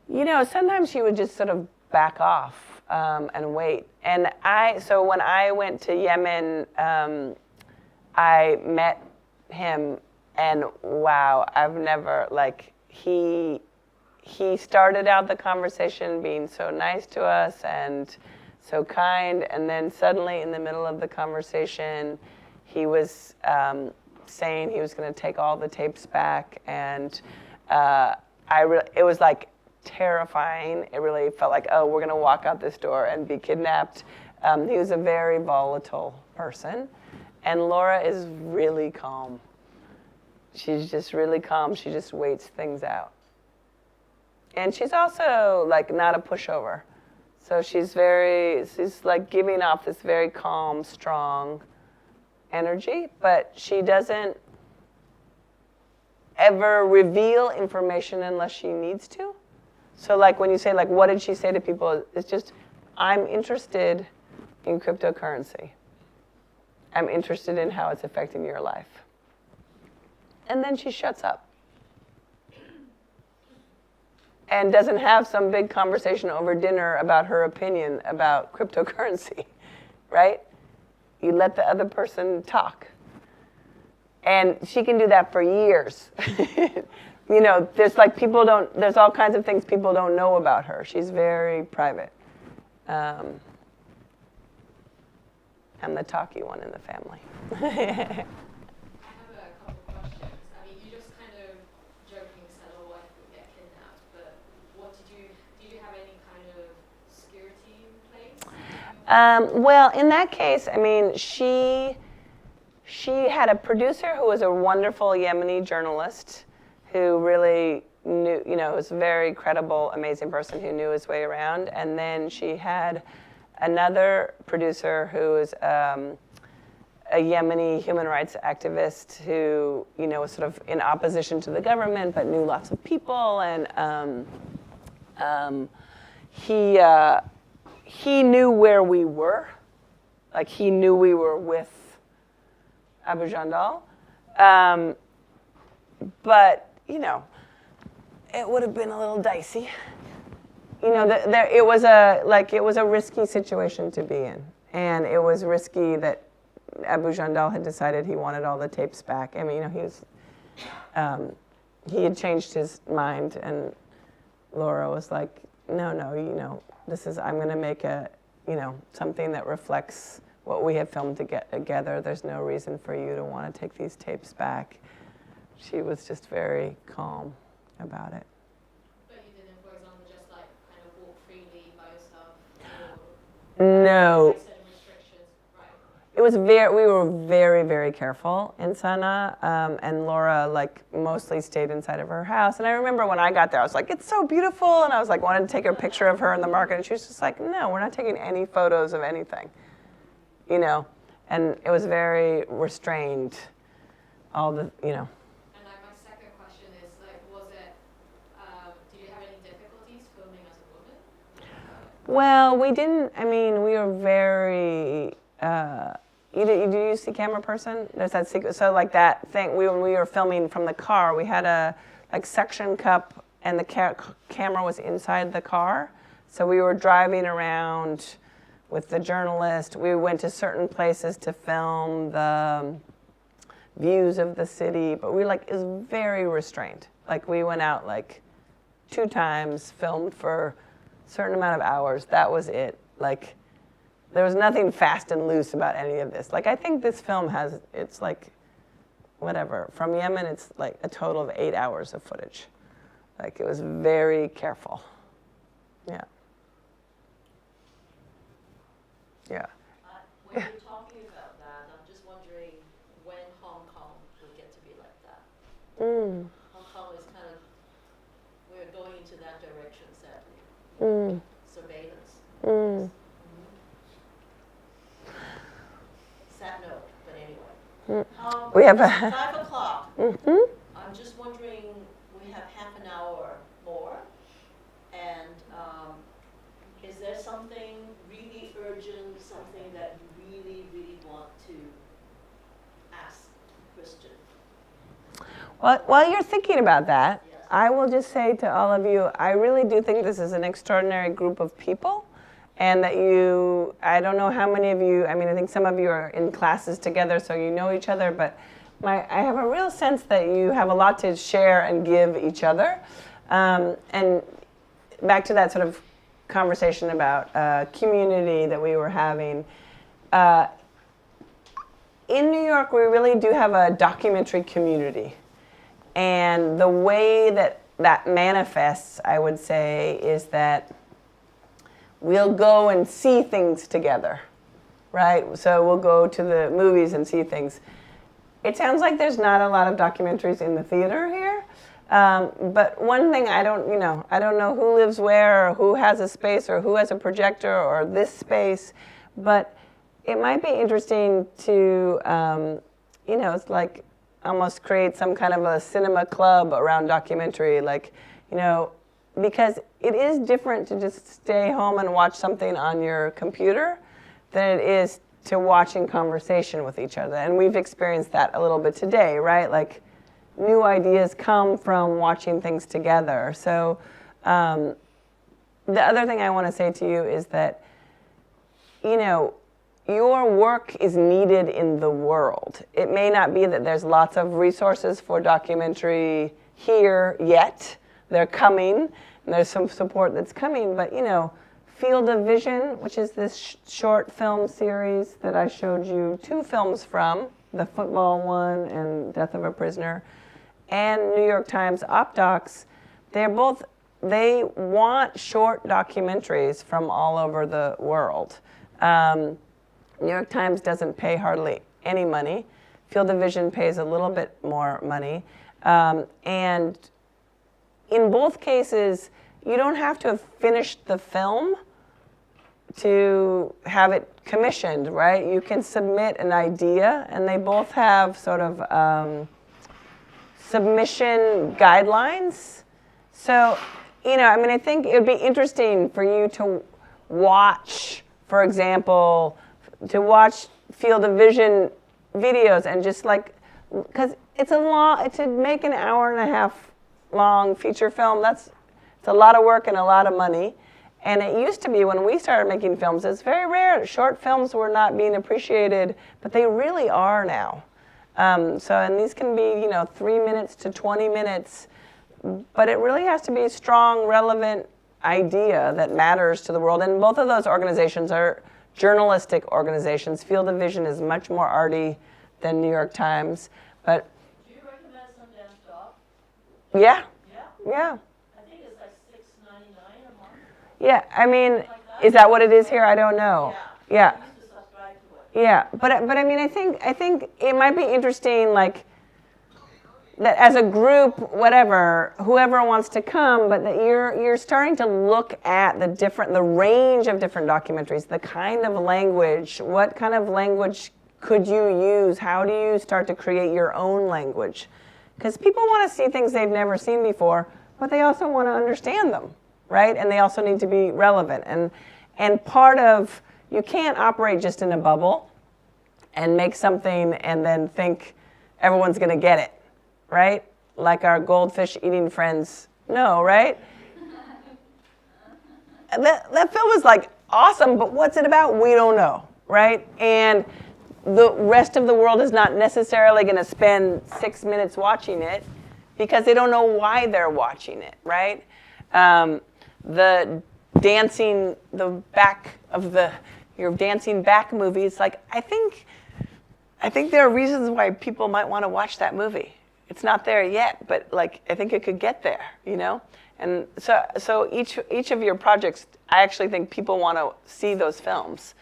Yeah. Sometimes she would just sort of back off and wait. And so when I went to Yemen, I met him, and wow, I've never, he started out the conversation being so nice to us and so kind, and then suddenly in the middle of the conversation, he was saying he was going to take all the tapes back, and it was like terrifying. It really felt like, oh, we're going to walk out this door and be kidnapped. He was a very volatile person, and Laura is really calm. She's just really calm. She just waits things out. And she's also not a pushover. So she's giving off this very calm, strong energy, but she doesn't ever reveal information unless she needs to. So when you say what did she say to people, it's just, I'm interested in cryptocurrency. I'm interested in how it's affecting your life. And then she shuts up. And doesn't have some big conversation over dinner about her opinion about cryptocurrency, right? You let the other person talk. And she can do that for years. There's there's all kinds of things people don't know about her. She's very private. I'm the talky one in the family. I have a couple questions. I mean, you just kind of joking said, oh, I could get kidnapped, but did you have any kind of security in place? Well, in that case, I mean, she had a producer who was a wonderful Yemeni journalist who really knew, was a very credible, amazing person who knew his way around. And then she had another producer who was a Yemeni human rights activist who, was sort of in opposition to the government, but knew lots of people, and he knew where we were. Like, he knew we were with Abu Jandal. But, it would have been a little dicey. It was a risky situation to be in. And it was risky that Abu Jandal had decided he wanted all the tapes back. I mean, he had changed his mind, and Laura was like, no, I'm going to make something that reflects what we have filmed together. There's no reason for you to want to take these tapes back. She was just very calm about it. But you didn't, for example, just like kind of walk freely by yourself? No. It was we were very, very careful in Sana'a, and Laura mostly stayed inside of her house. And I remember when I got there, I was like, it's so beautiful, and I was like, wanted to take a picture of her in the market, and she was just like, no, we're not taking any photos of anything, and it was very restrained, all the, And my second question is, did you have any difficulties filming as a woman? Well, we didn't, we were very, do you see Cameraperson? There's that secret. So that thing, when we were filming from the car, we had a suction cup, and the camera was inside the car. So we were driving around with the journalist. We went to certain places to film the views of the city, but we it was very restrained. We went out 2 times, filmed for a certain amount of hours. That was it. There was nothing fast and loose about any of this. I think this film it's whatever. From Yemen, it's a total of 8 hours of footage. It was very careful. Yeah. Yeah. When you're talking about that, I'm just wondering when Hong Kong will get to be like that. Hong Kong is we're going into that direction, sadly. Surveillance. Sad note, but anyway. We have it's 5 o'clock. I'm just wondering, we have half an hour more, and is there something really urgent, something that you really, really want to ask Kirsten? Well, while you're thinking about that, yes. I will just say to all of you, I really do think this is an extraordinary group of people. And that I don't know how many of you, I think some of you are in classes together, so you know each other, but I have a real sense that you have a lot to share and give each other. And back to that sort of conversation about community that we were having. In New York, we really do have a documentary community. And the way that manifests, I would say, is that we'll go and see things together, right? So we'll go to the movies and see things. It sounds like there's not a lot of documentaries in the theater here, but one thing I don't know who lives where, or who has a space, or who has a projector, or this space, but it might be interesting to, it's almost create some kind of a cinema club around documentary, because it is different to just stay home and watch something on your computer than it is to watch in conversation with each other. And we've experienced that a little bit today, right? New ideas come from watching things together. So the other thing I want to say to you is that, your work is needed in the world. It may not be that there's lots of resources for documentary here yet. They're coming, and there's some support that's coming, but Field of Vision, which is this short film series that I showed you 2 films from, the football one and Death of a Prisoner, and New York Times OpDocs, they want short documentaries from all over the world. New York Times doesn't pay hardly any money. Field of Vision pays a little bit more money. And in both cases, you don't have to have finished the film to have it commissioned, right? You can submit an idea, and they both have sort of submission guidelines. So, I mean, I think it would be interesting for you to watch, for example, to watch field of vision videos and just because to make an hour and a half long feature film, it's a lot of work and a lot of money. And it used to be when we started making films, it's very rare. Short films were not being appreciated, but they really are now. And these can be, 3 minutes to 20 minutes, but it really has to be a strong, relevant idea that matters to the world. And both of those organizations are journalistic organizations. Field of Vision is much more arty than New York Times, but. Do you recommend some dance job? Yeah. Yeah? Yeah. I think it's like $6.99 a month. Yeah, I mean, is that what it is here? I don't know. Yeah. I used to subscribe to it. Yeah, but I mean, I think it might be interesting, that as a group, whoever wants to come, but that you're starting to look at the range of different documentaries, the kind of language, what kind of language could you use? How do you start to create your own language? Because people want to see things they've never seen before, but they also want to understand them, right? And they also need to be relevant. And part of, you can't operate just in a bubble and make something and then think everyone's going to get it. Right? Like our goldfish eating friends know, right? That film is awesome, but what's it about? We don't know, right? And the rest of the world is not necessarily going to spend 6 minutes watching it because they don't know why they're watching it, right? Your dancing back movies, I think there are reasons why people might want to watch that movie. It's not there yet, but I think it could get there, And so each of your projects, I actually think people want to see those films,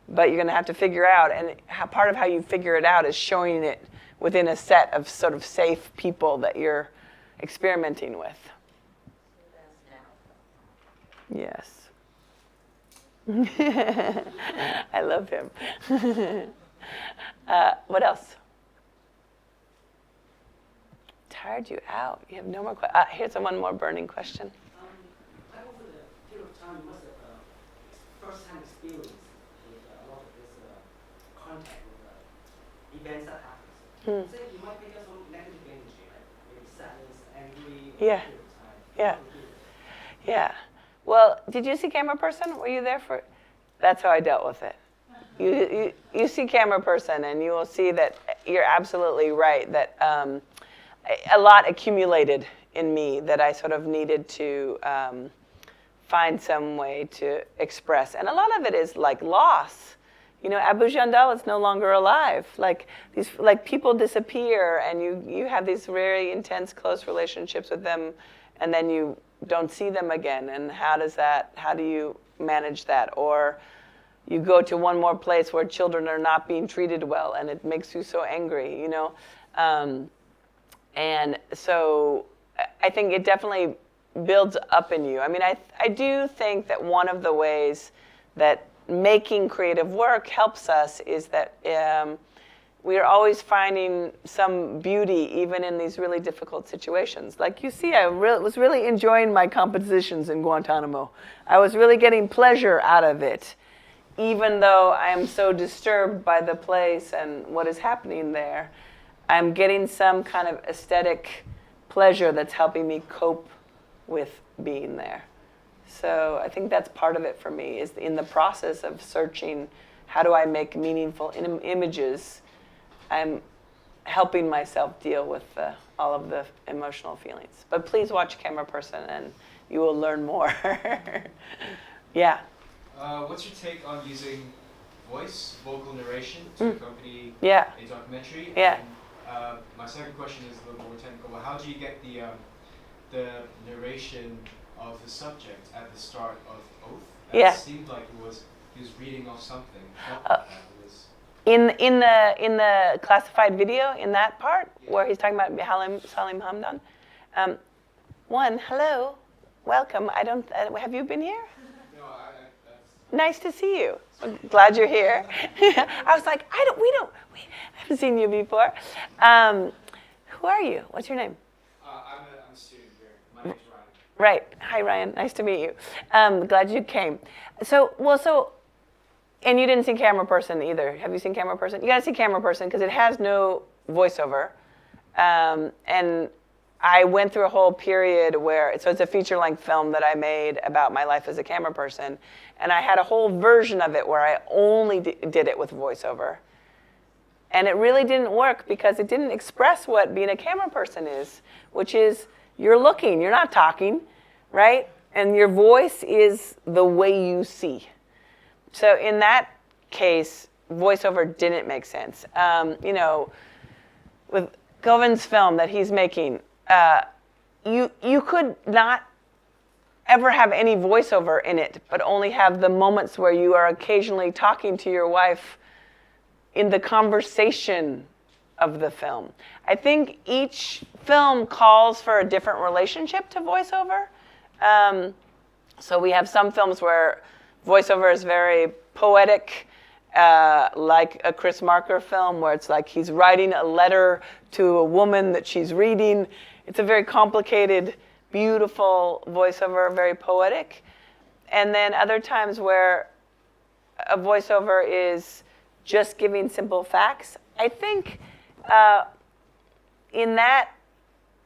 but you're going to have to figure out, and part of how you figure it out is showing it within a set of sort of safe people that you're experimenting with. Yes. I love him. What else? Tired you out. You have no more questions. Here's one more burning question. Over the period of time, you must have first-hand experience with a lot of this contact with events that happens. So you might pick up some negative energy, like maybe sadness, angry. Yeah. Yeah. Yeah. Well, did you see Cameraperson? Were you there for? That's how I dealt with it. You see Cameraperson, and you will see that you're absolutely right that. A lot accumulated in me that I sort of needed to find some way to express. And a lot of it is loss. Abu Jandal is no longer alive. These people disappear and you have these very intense, close relationships with them and then you don't see them again. And how do you manage that? Or you go to one more place where children are not being treated well and it makes you so angry, And so I think it definitely builds up in you. I mean, I do think that one of the ways that making creative work helps us is that we are always finding some beauty even in these really difficult situations. Like you see, I was really enjoying my compositions in Guantanamo. I was really getting pleasure out of it, even though I am so disturbed by the place and what is happening there. I'm getting some kind of aesthetic pleasure that's helping me cope with being there. So I think that's part of it for me, is in the process of searching how do I make meaningful images, I'm helping myself deal with all of the emotional feelings. But please watch Cameraperson and you will learn more. Yeah. What's your take on using vocal narration to accompany a documentary? Yeah. And, my second question is a little more technical. Well, how do you get the narration of the subject at the start of Oath? It seemed like he was reading off something. In the classified video, in that part where he's talking about Salim Hamdan, hello, welcome. Have you been here? No, Nice to see you. I'm glad you're here. I was like, we haven't seen you before. Who are you? What's your name? I'm a student here. My name's Ryan. Right. Hi, Ryan. Nice to meet you. Glad you came. And you didn't see Cameraperson either. Have you seen Cameraperson? You got to see Cameraperson because it has no voiceover. And I went through a whole period where, so it's a feature-length film that I made about my life as a camera person, and I had a whole version of it where I only did it with voiceover. And it really didn't work because it didn't express what being a camera person is, which is you're looking, you're not talking, right? And your voice is the way you see. So in that case, voiceover didn't make sense. With Govin's film that he's making, you could not ever have any voiceover in it, but only have the moments where you are occasionally talking to your wife in the conversation of the film. I think each film calls for a different relationship to voiceover. So we have some films where voiceover is very poetic, like a Chris Marker film where it's like he's writing a letter to a woman that she's reading. It's a very complicated, beautiful voiceover, very poetic. And then other times where a voiceover is just giving simple facts. I think in that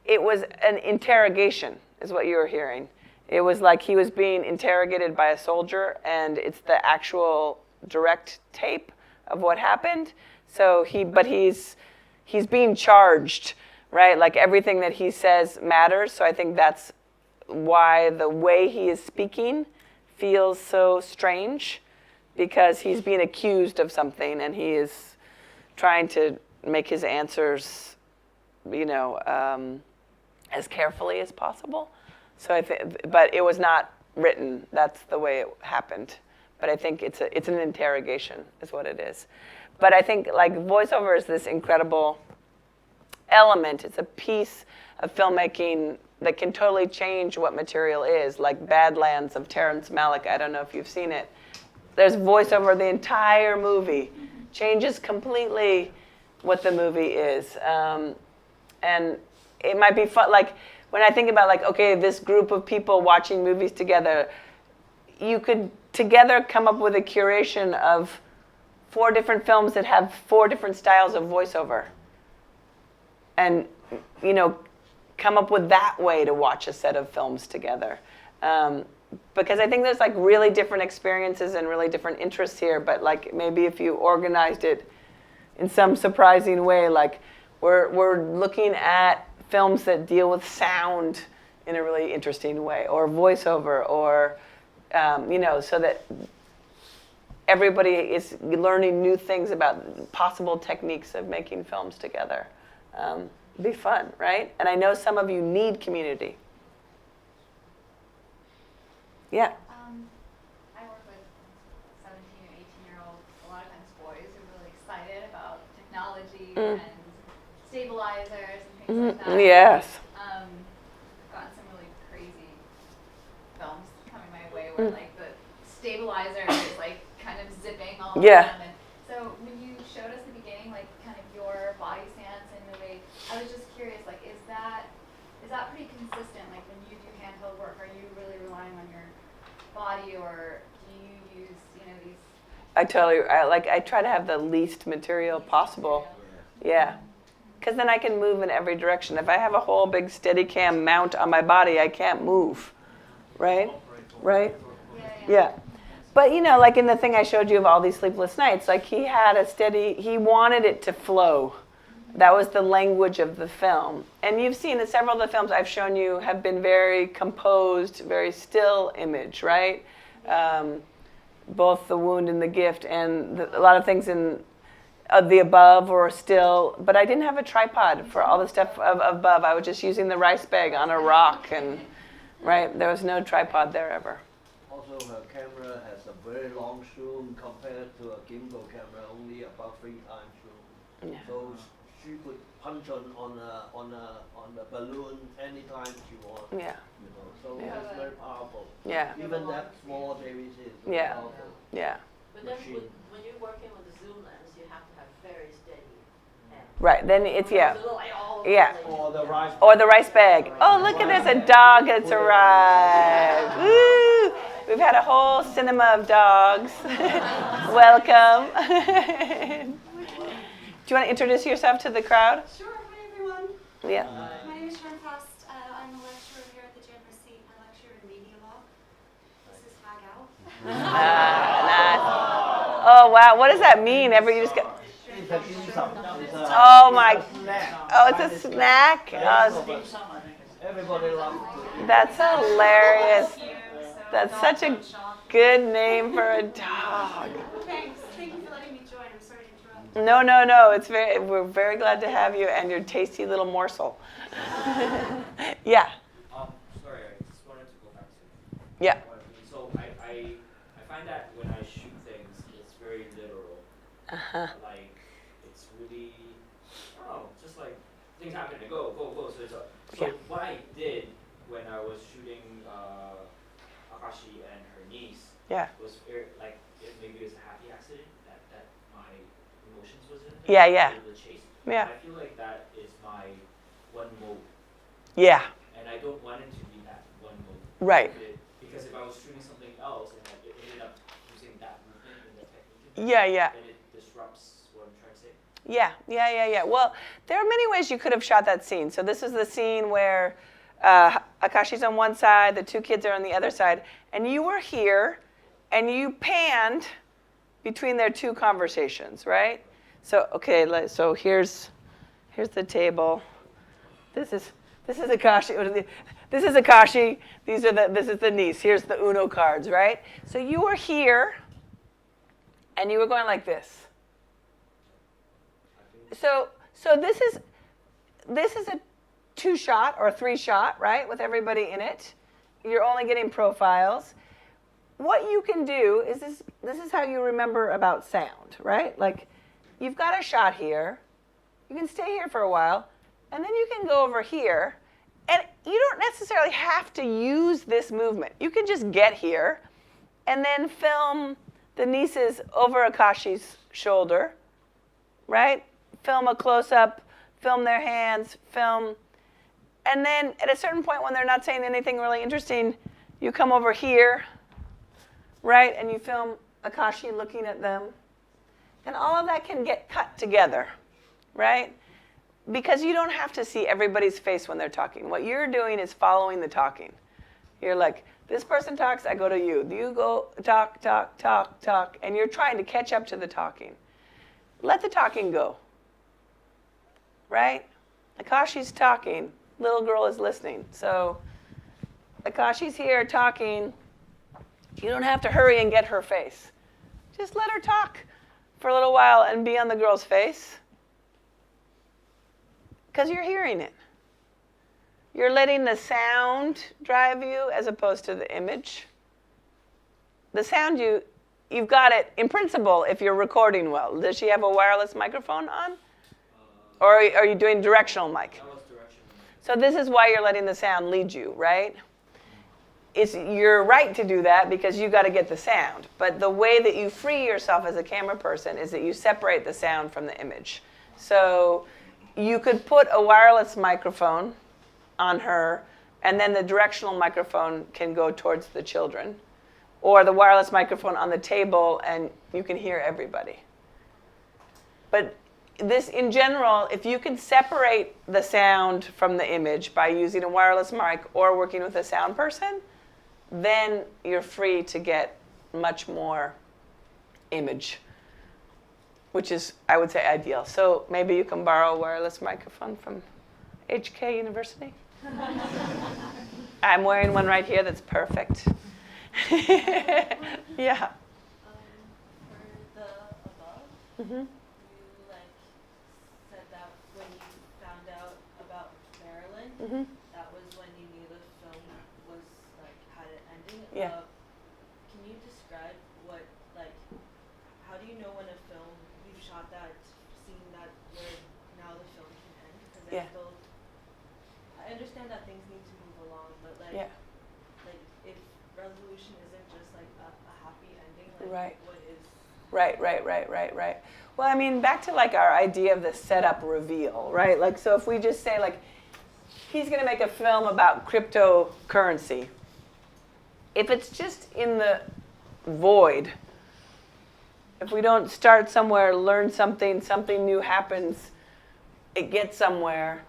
it was an interrogation, is what you were hearing. It was like he was being interrogated by a soldier, and it's the actual direct tape of what happened. So he's being charged, right? Like everything that he says matters. So I think that's why the way he is speaking feels so strange, because he's being accused of something and he is trying to make his answers, as carefully as possible. So but it was not written. That's the way it happened. But I think it's an interrogation, is what it is. But I think like voiceover is this incredible element. It's a piece of filmmaking that can totally change what material is, like Badlands of Terrence Malick. I don't know if you've seen it. There's voiceover the entire movie. Changes completely what the movie is. And it might be fun, like when I think about like, okay, this group of people watching movies together, you could together come up with a curation of 4 different films that have 4 different styles of voiceover. And, come up with that way to watch a set of films together. Because I think there's like really different experiences and really different interests here, but like maybe if you organized it in some surprising way, like we're looking at films that deal with sound in a really interesting way, or voiceover, or so that everybody is learning new things about possible techniques of making films together. It'd be fun, right? And I know some of you need community. Yeah. I work with 17 or 18-year-olds, a lot of times boys, who are really excited about technology and stabilizers and things like that. Yes. I've gotten some really crazy films coming my way where like the stabilizer is like kind of zipping all around. And so when you showed us at the beginning, like kind of your body stance and the way, I was just curious, like is that pretty consistent? Like when you do handheld work, are you really relying on your body, or do you use these? I try to have the least material possible. Yeah. Because then I can move in every direction. If I have a whole big Steadicam mount on my body, I can't move, right? Right? Yeah. But like in the thing I showed you of all these sleepless nights, like he wanted it to flow. That was the language of the film. And you've seen that several of the films I've shown you have been very composed, very still image, right? Both The Wound and The Gift, and a lot of things in The Above or still. But I didn't have a tripod for all the stuff of Above. I was just using the rice bag on a rock, and right, there was no tripod there ever. Also, her camera has a very long zoom compared to a gimbal camera, only about 3 times zoom. Yeah. So she could punch on the balloon anytime she wants. Yeah. You know, so Yeah. it's very powerful. Yeah. Even that small JVC is very Yeah. powerful. Yeah. But then Machine. when you're working with the zoom lens, you have to have very steady hands. Right. Then it's yeah. Yeah. Or the rice. Or the rice bag. Oh, look at this, a dog that's arrived. Woo! We've had a whole cinema of dogs. Welcome. Do you want to introduce yourself to the crowd? Sure. Hi, everyone. Yeah. My name is Sharon Fast. I'm a lecturer here at the JMRC. I lecture in media law. This is Hag Out. Oh, wow. What does that mean? You just get... Oh, my. Oh, it's a snack? Everybody loves it. That's hilarious. That's such a good name for a dog. Thanks. Thank you for letting me join. I'm sorry to interrupt. No. We're very glad to have you and your tasty little morsel. Yeah. Sorry, I just wanted to go back to. Yeah. So I find that when I shoot things, it's very literal. Like it's really, I don't know, just like things happen and go. So what I did when I was shooting Akashi and her niece was like maybe it was a happy accident that my emotions was in there. Yeah. The chase. Yeah. I feel like that is my one mode. Yeah. And I don't want it to be that one mode. Right. Because if I was shooting something else and it ended up using that movement and the technique, then it disrupts what I'm trying to say. Yeah. Well, there are many ways you could have shot that scene. So this is the scene where Akashi's on one side, the two kids are on the other side, and you were here, and you panned between their two conversations, right? So so here's the table. This is Akashi. This is Akashi. This is the niece. Here's the Uno cards, right? So you were here, and you were going like this. So this is a 2-shot or 3-shot, right, with everybody in it. You're only getting profiles. What you can do is this is how you remember about sound, right? Like you've got a shot here. You can stay here for a while, and then you can go over here. And you don't necessarily have to use this movement. You can just get here and then film the nieces over Akashi's shoulder, right? Film a close-up, film their hands, film. And then at a certain point when they're not saying anything really interesting, you come over here, right? And you film Akashi looking at them. And all of that can get cut together, right? Because you don't have to see everybody's face when they're talking. What you're doing is following the talking. You're like, this person talks, I go to you. You go talk, and you're trying to catch up to the talking. Let the talking go, right? Akashi's talking, little girl is listening. So Akashi's here talking. You don't have to hurry and get her face. Just let her talk for a little while and be on the girl's face. Because you're hearing it. You're letting the sound drive you as opposed to the image. The sound, you've got it, in principle, if you're recording well. Does she have a wireless microphone on? Or are you doing directional mic? That was directional. So this is why you're letting the sound lead you, right? You're right to do that because you got to get the sound. But the way that you free yourself as a camera person is that you separate the sound from the image. So you could put a wireless microphone on her, and then the directional microphone can go towards the children. Or the wireless microphone on the table, and you can hear everybody. But this, in general, if you can separate the sound from the image by using a wireless mic or working with a sound person, then you're free to get much more image, which is, I would say, ideal. So maybe you can borrow a wireless microphone from HK University. I'm wearing one right here that's perfect. Yeah. For the above, Mm-hmm. you said that when you found out about Marilyn, Mm-hmm. that was when you knew the film was had an ending. Yeah. Can you describe how do you know when a film you've shot that scene that where now how the film can end, because Yeah. I understand that things need to move along, but like if resolution isn't just like a happy ending, like what is? Right. Well, I mean, back to like our idea of the setup reveal, right? Like, so if we just say like, he's going to make a film about cryptocurrency. If it's just in the void, if we don't start somewhere, learn something new happens, it gets somewhere,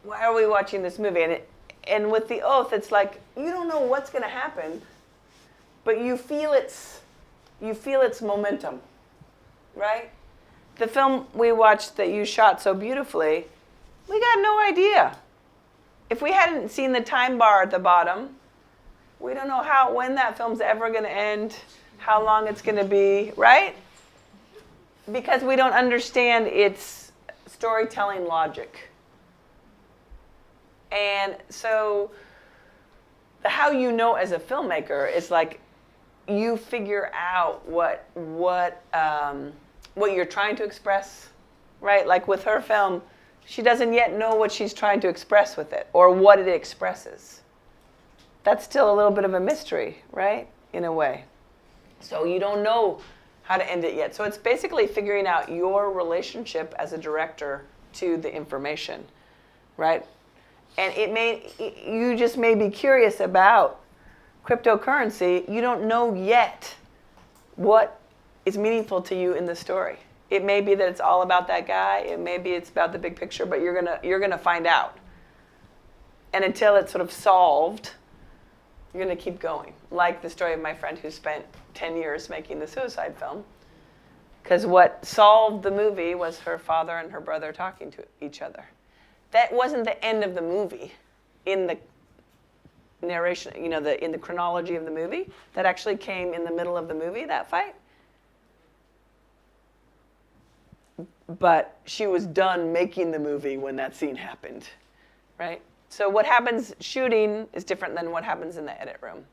why are we watching this movie? And with The Oath, it's like, you don't know what's going to happen, but you feel its momentum, right? The film we watched that you shot so beautifully, we got no idea. If we hadn't seen the time bar at the bottom, we don't know when that film's ever going to end, how long it's going to be, right? Because we don't understand its storytelling logic. And so the how you know as a filmmaker is like you figure out what you're trying to express, right? Like with her film, she doesn't yet know what she's trying to express with it or what it expresses. That's still a little bit of a mystery, right? In a way. So you don't know how to end it yet. So it's basically figuring out your relationship as a director to the information, right? And you just may be curious about cryptocurrency. You don't know yet what is meaningful to you in the story. It may be that it's all about that guy. It may be it's about the big picture, but you're gonna find out. And until it's sort of solved, you're gonna keep going. Like the story of my friend who spent 10 years making the suicide film. Because what solved the movie was her father and her brother talking to each other. That wasn't the end of the movie in the narration, in the chronology of the movie. That actually came in the middle of the movie, that fight. But she was done making the movie when that scene happened, right? So what happens shooting is different than what happens in the edit room.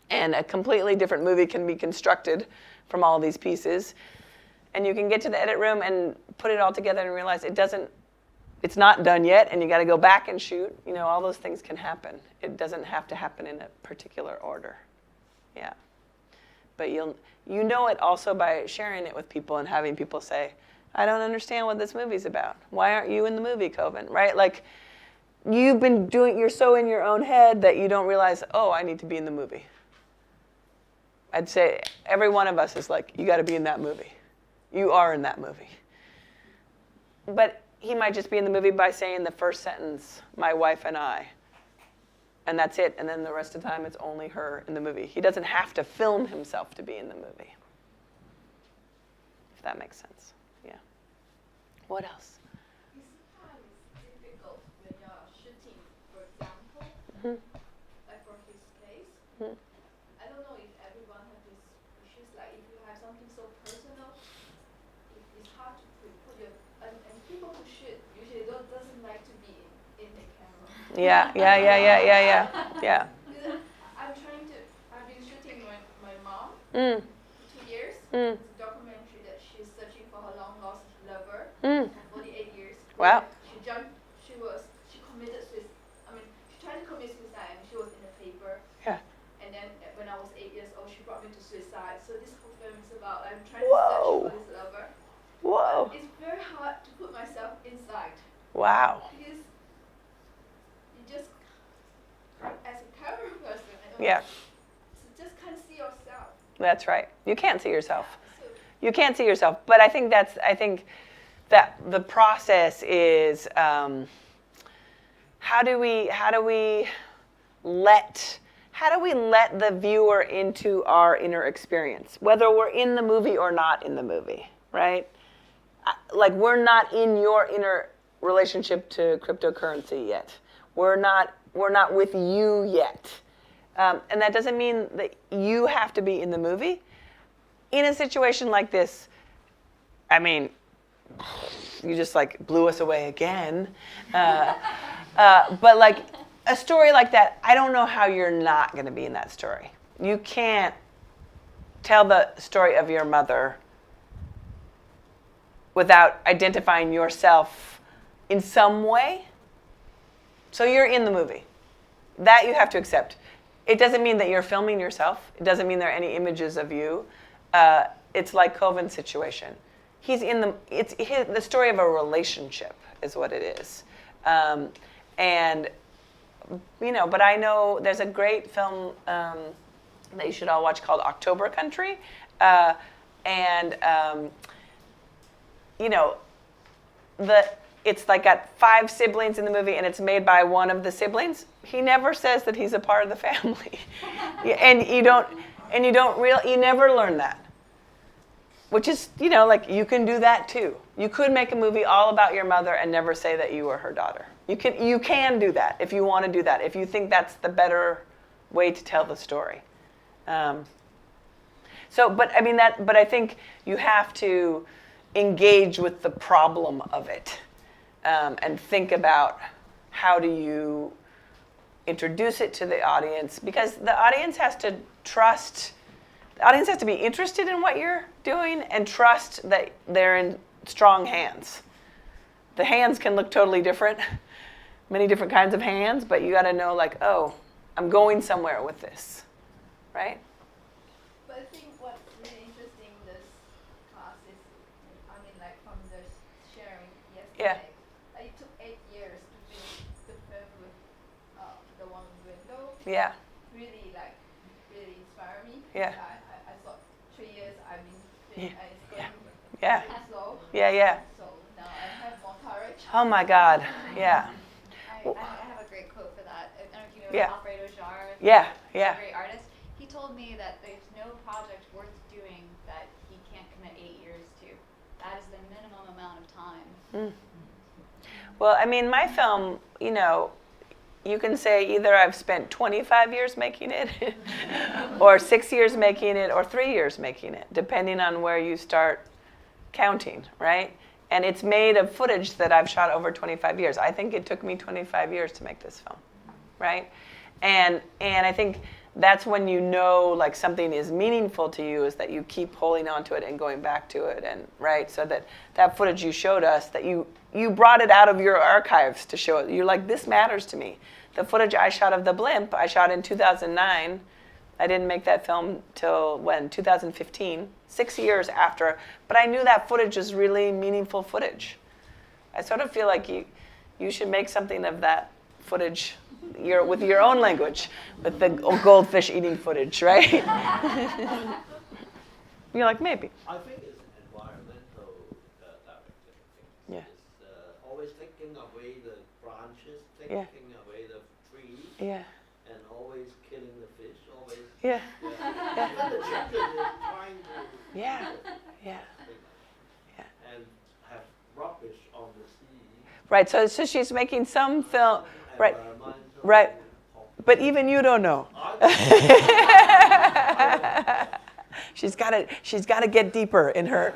And a completely different movie can be constructed from all these pieces. And you can get to the edit room and put it all together and realize it's not done yet, and you got to go back and shoot. All those things can happen. It doesn't have to happen in a particular order. Yeah. But you know it also by sharing it with people and having people say, I don't understand what this movie's about. Why aren't you in the movie, Coven? Right? Like, you're so in your own head that you don't realize, oh, I need to be in the movie. I'd say every one of us is like, you got to be in that movie. You are in that movie. But he might just be in the movie by saying the first sentence, my wife and I. And that's it. And then the rest of the time, it's only her in the movie. He doesn't have to film himself to be in the movie. If that makes sense. Yeah. What else? It's sometimes difficult when you're shooting, for example, like for his case. I don't know if everyone has these issues, like if you have something so personal, it's hard to put your, and people who shoot usually doesn't like to be in the camera. Yeah. I've been shooting my mom 2 years. It's a documentary that she's searching for her long lost lover for 48 years. Wow. She committed suicide. She tried to commit suicide and she was in the paper. Yeah. And then when I was 8 years old, she brought me to suicide. So this whole film is about I'm trying to search for this lover. Whoa. But it's very hard to put myself inside. Wow. Because you just, as a camera person, just can't see yourself. That's right. You can't see yourself. You can't see yourself. But I think that the process is how do we let the viewer into our inner experience, whether we're in the movie or not in the movie, right? Like, we're not in your inner relationship to cryptocurrency yet. We're not with you yet. And that doesn't mean that you have to be in the movie. In a situation like this, you just like blew us away again. But like a story like that, I don't know how you're not going to be in that story. You can't tell the story of your mother without identifying yourself in some way. So you're in the movie. That you have to accept. It doesn't mean that you're filming yourself. It doesn't mean there are any images of you. It's like Coven's situation. He's in the story of a relationship is what it is. And, you know, but I know there's a great film that you should all watch called October Country. You know, it's like got 5 siblings in the movie, and it's made by one of the siblings. He never says that he's a part of the family, and you never learn that. Which is, you know, like you can do that too. You could make a movie all about your mother and never say that you were her daughter. You can do that if you want to do that. If you think that's the better way to tell the story. But I think you have to engage with the problem of it. And think about how do you introduce it to the audience, because the audience has to trust, the audience has to be interested in what you're doing and trust that they're in strong hands. The hands can look totally different, many different kinds of hands, but you got to know like, oh, I'm going somewhere with this, right? But I think what's really interesting in this class is, I mean, like from the sharing yesterday. Yeah. Yeah. Really inspire me. Yeah. I thought 3 years I've been doing yeah. slow. Yeah. So now I have more courage. Oh my God. Yeah. I have a great quote for that. I don't know if you know Alfredo Jarre. Yeah. A great artist. He told me that there's no project worth doing that he can't commit 8 years to. That is the minimum amount of time. Well, I mean, my film, you know, you can say either I've spent 25 years making it, or 6 years making it, or 3 years making it, depending on where you start counting, right? And it's made of footage that I've shot over 25 years. I think it took me 25 years to make this film, right? And I think that's when you know like something is meaningful to you, is that you keep holding on to it and going back to it, and right, so that footage you showed us, that you brought it out of your archives to show it. You're like, this matters to me. The footage I shot of the blimp, I shot in 2009. I didn't make that film till when? 2015, 6 years after. But I knew that footage was really meaningful footage. I sort of feel like you should make something of that footage with your own language, with the goldfish eating footage, right? You're like, maybe. I think it's environmental directing. Yeah. It's always taking away the branches, taking away the trees, and always killing the fish, always. Yeah. And the children is trying to. And have rubbish on the sea. Right. So she's making some film. Right. Right. But even you don't know. She's got to get deeper in her.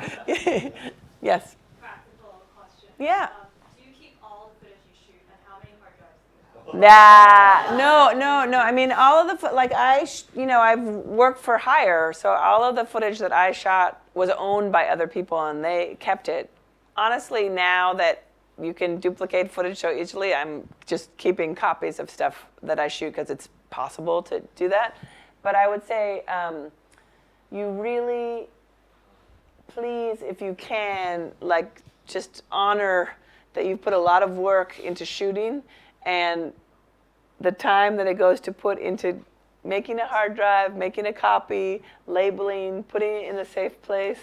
Yes. Practical question. Yeah. Do you keep all the footage you shoot, and how many hard drives do you have? No. I mean, all of the I've worked for hire, so all of the footage that I shot was owned by other people, and they kept it. Honestly, now that you can duplicate footage so easily, I'm just keeping copies of stuff that I shoot because it's possible to do that. But I would say you really, please, if you can, like just honor that you've put a lot of work into shooting and the time that it goes to put into making a hard drive, making a copy, labeling, putting it in a safe place.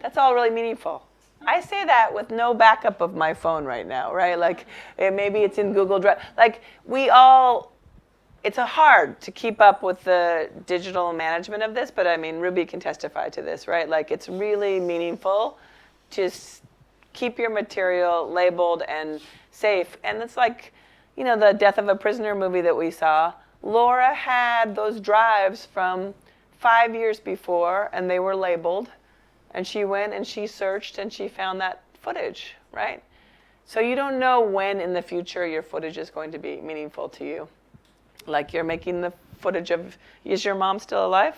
That's all really meaningful. I say that with no backup of my phone right now, right? Like maybe it's in Google Drive. Like it's hard to keep up with the digital management of this, but I mean, Ruby can testify to this, right? Like it's really meaningful to keep your material labeled and safe. And it's like, the Death of a Prisoner movie that we saw. Laura had those drives from 5 years before, and they were labeled. And she went and she searched and she found that footage, right? So you don't know when in the future your footage is going to be meaningful to you. Like you're making the footage of, is your mom still alive?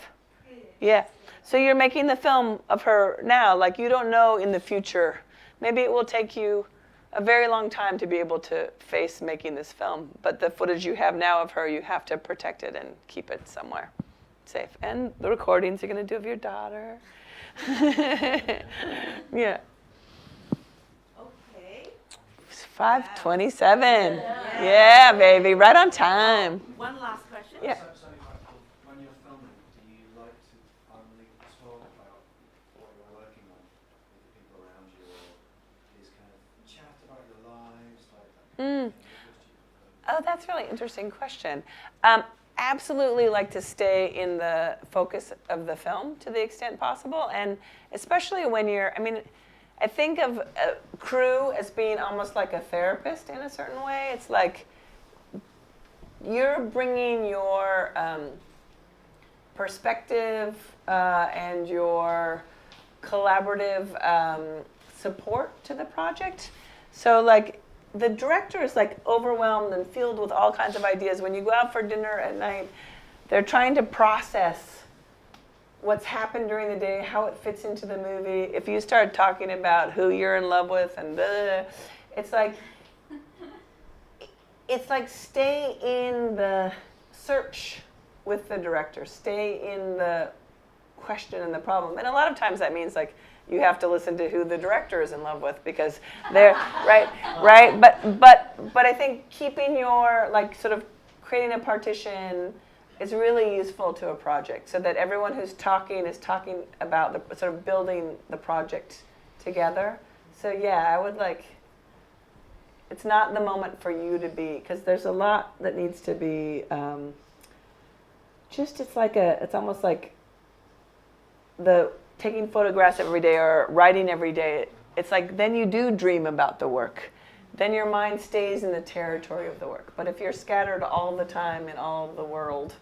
Yeah. So you're making the film of her now. Like you don't know in the future maybe it will take you a very long time to be able to face making this film. But the footage you have now of her, you have to protect it and keep it somewhere safe. And the recordings you're going to do of your daughter. Yeah. Okay. It's 5:27. Yeah, baby, right on time. One last question. Yeah. When you're filming, do you like to only talk about what you're working on with the people around you, or just kind of chat about your lives, like that? Oh, that's a really interesting question. Absolutely like to stay in the focus of the film to the extent possible, and especially when I think of a crew as being almost like a therapist in a certain way. It's like you're bringing your perspective and your collaborative support to the project. So like the director is like overwhelmed and filled with all kinds of ideas. When you go out for dinner at night, they're trying to process what's happened during the day, how it fits into the movie. If you start talking about who you're in love with and blah, it's like stay in the search with the director, stay in the question and the problem. And a lot of times that means like you have to listen to who the director is in love with because they're right. But I think keeping your like sort of creating a partition is really useful to a project so that everyone who's talking is talking about the sort of building the project together. So yeah, I would like. It's not the moment for you to be because there's a lot that needs to be. It's almost like the taking photographs every day or writing every day. It's like then you do dream about the work. Then your mind stays in the territory of the work. But if you're scattered all the time in all of the world,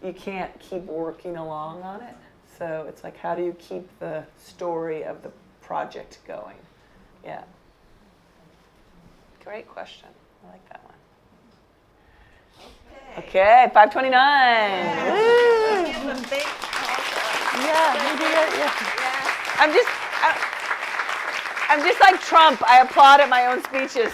you can't keep working along on it. So it's like, how do you keep the story of the project going? Yeah. Great question. I like that one. Okay, 5:29. Yeah. I'm just like Trump. I applaud at my own speeches.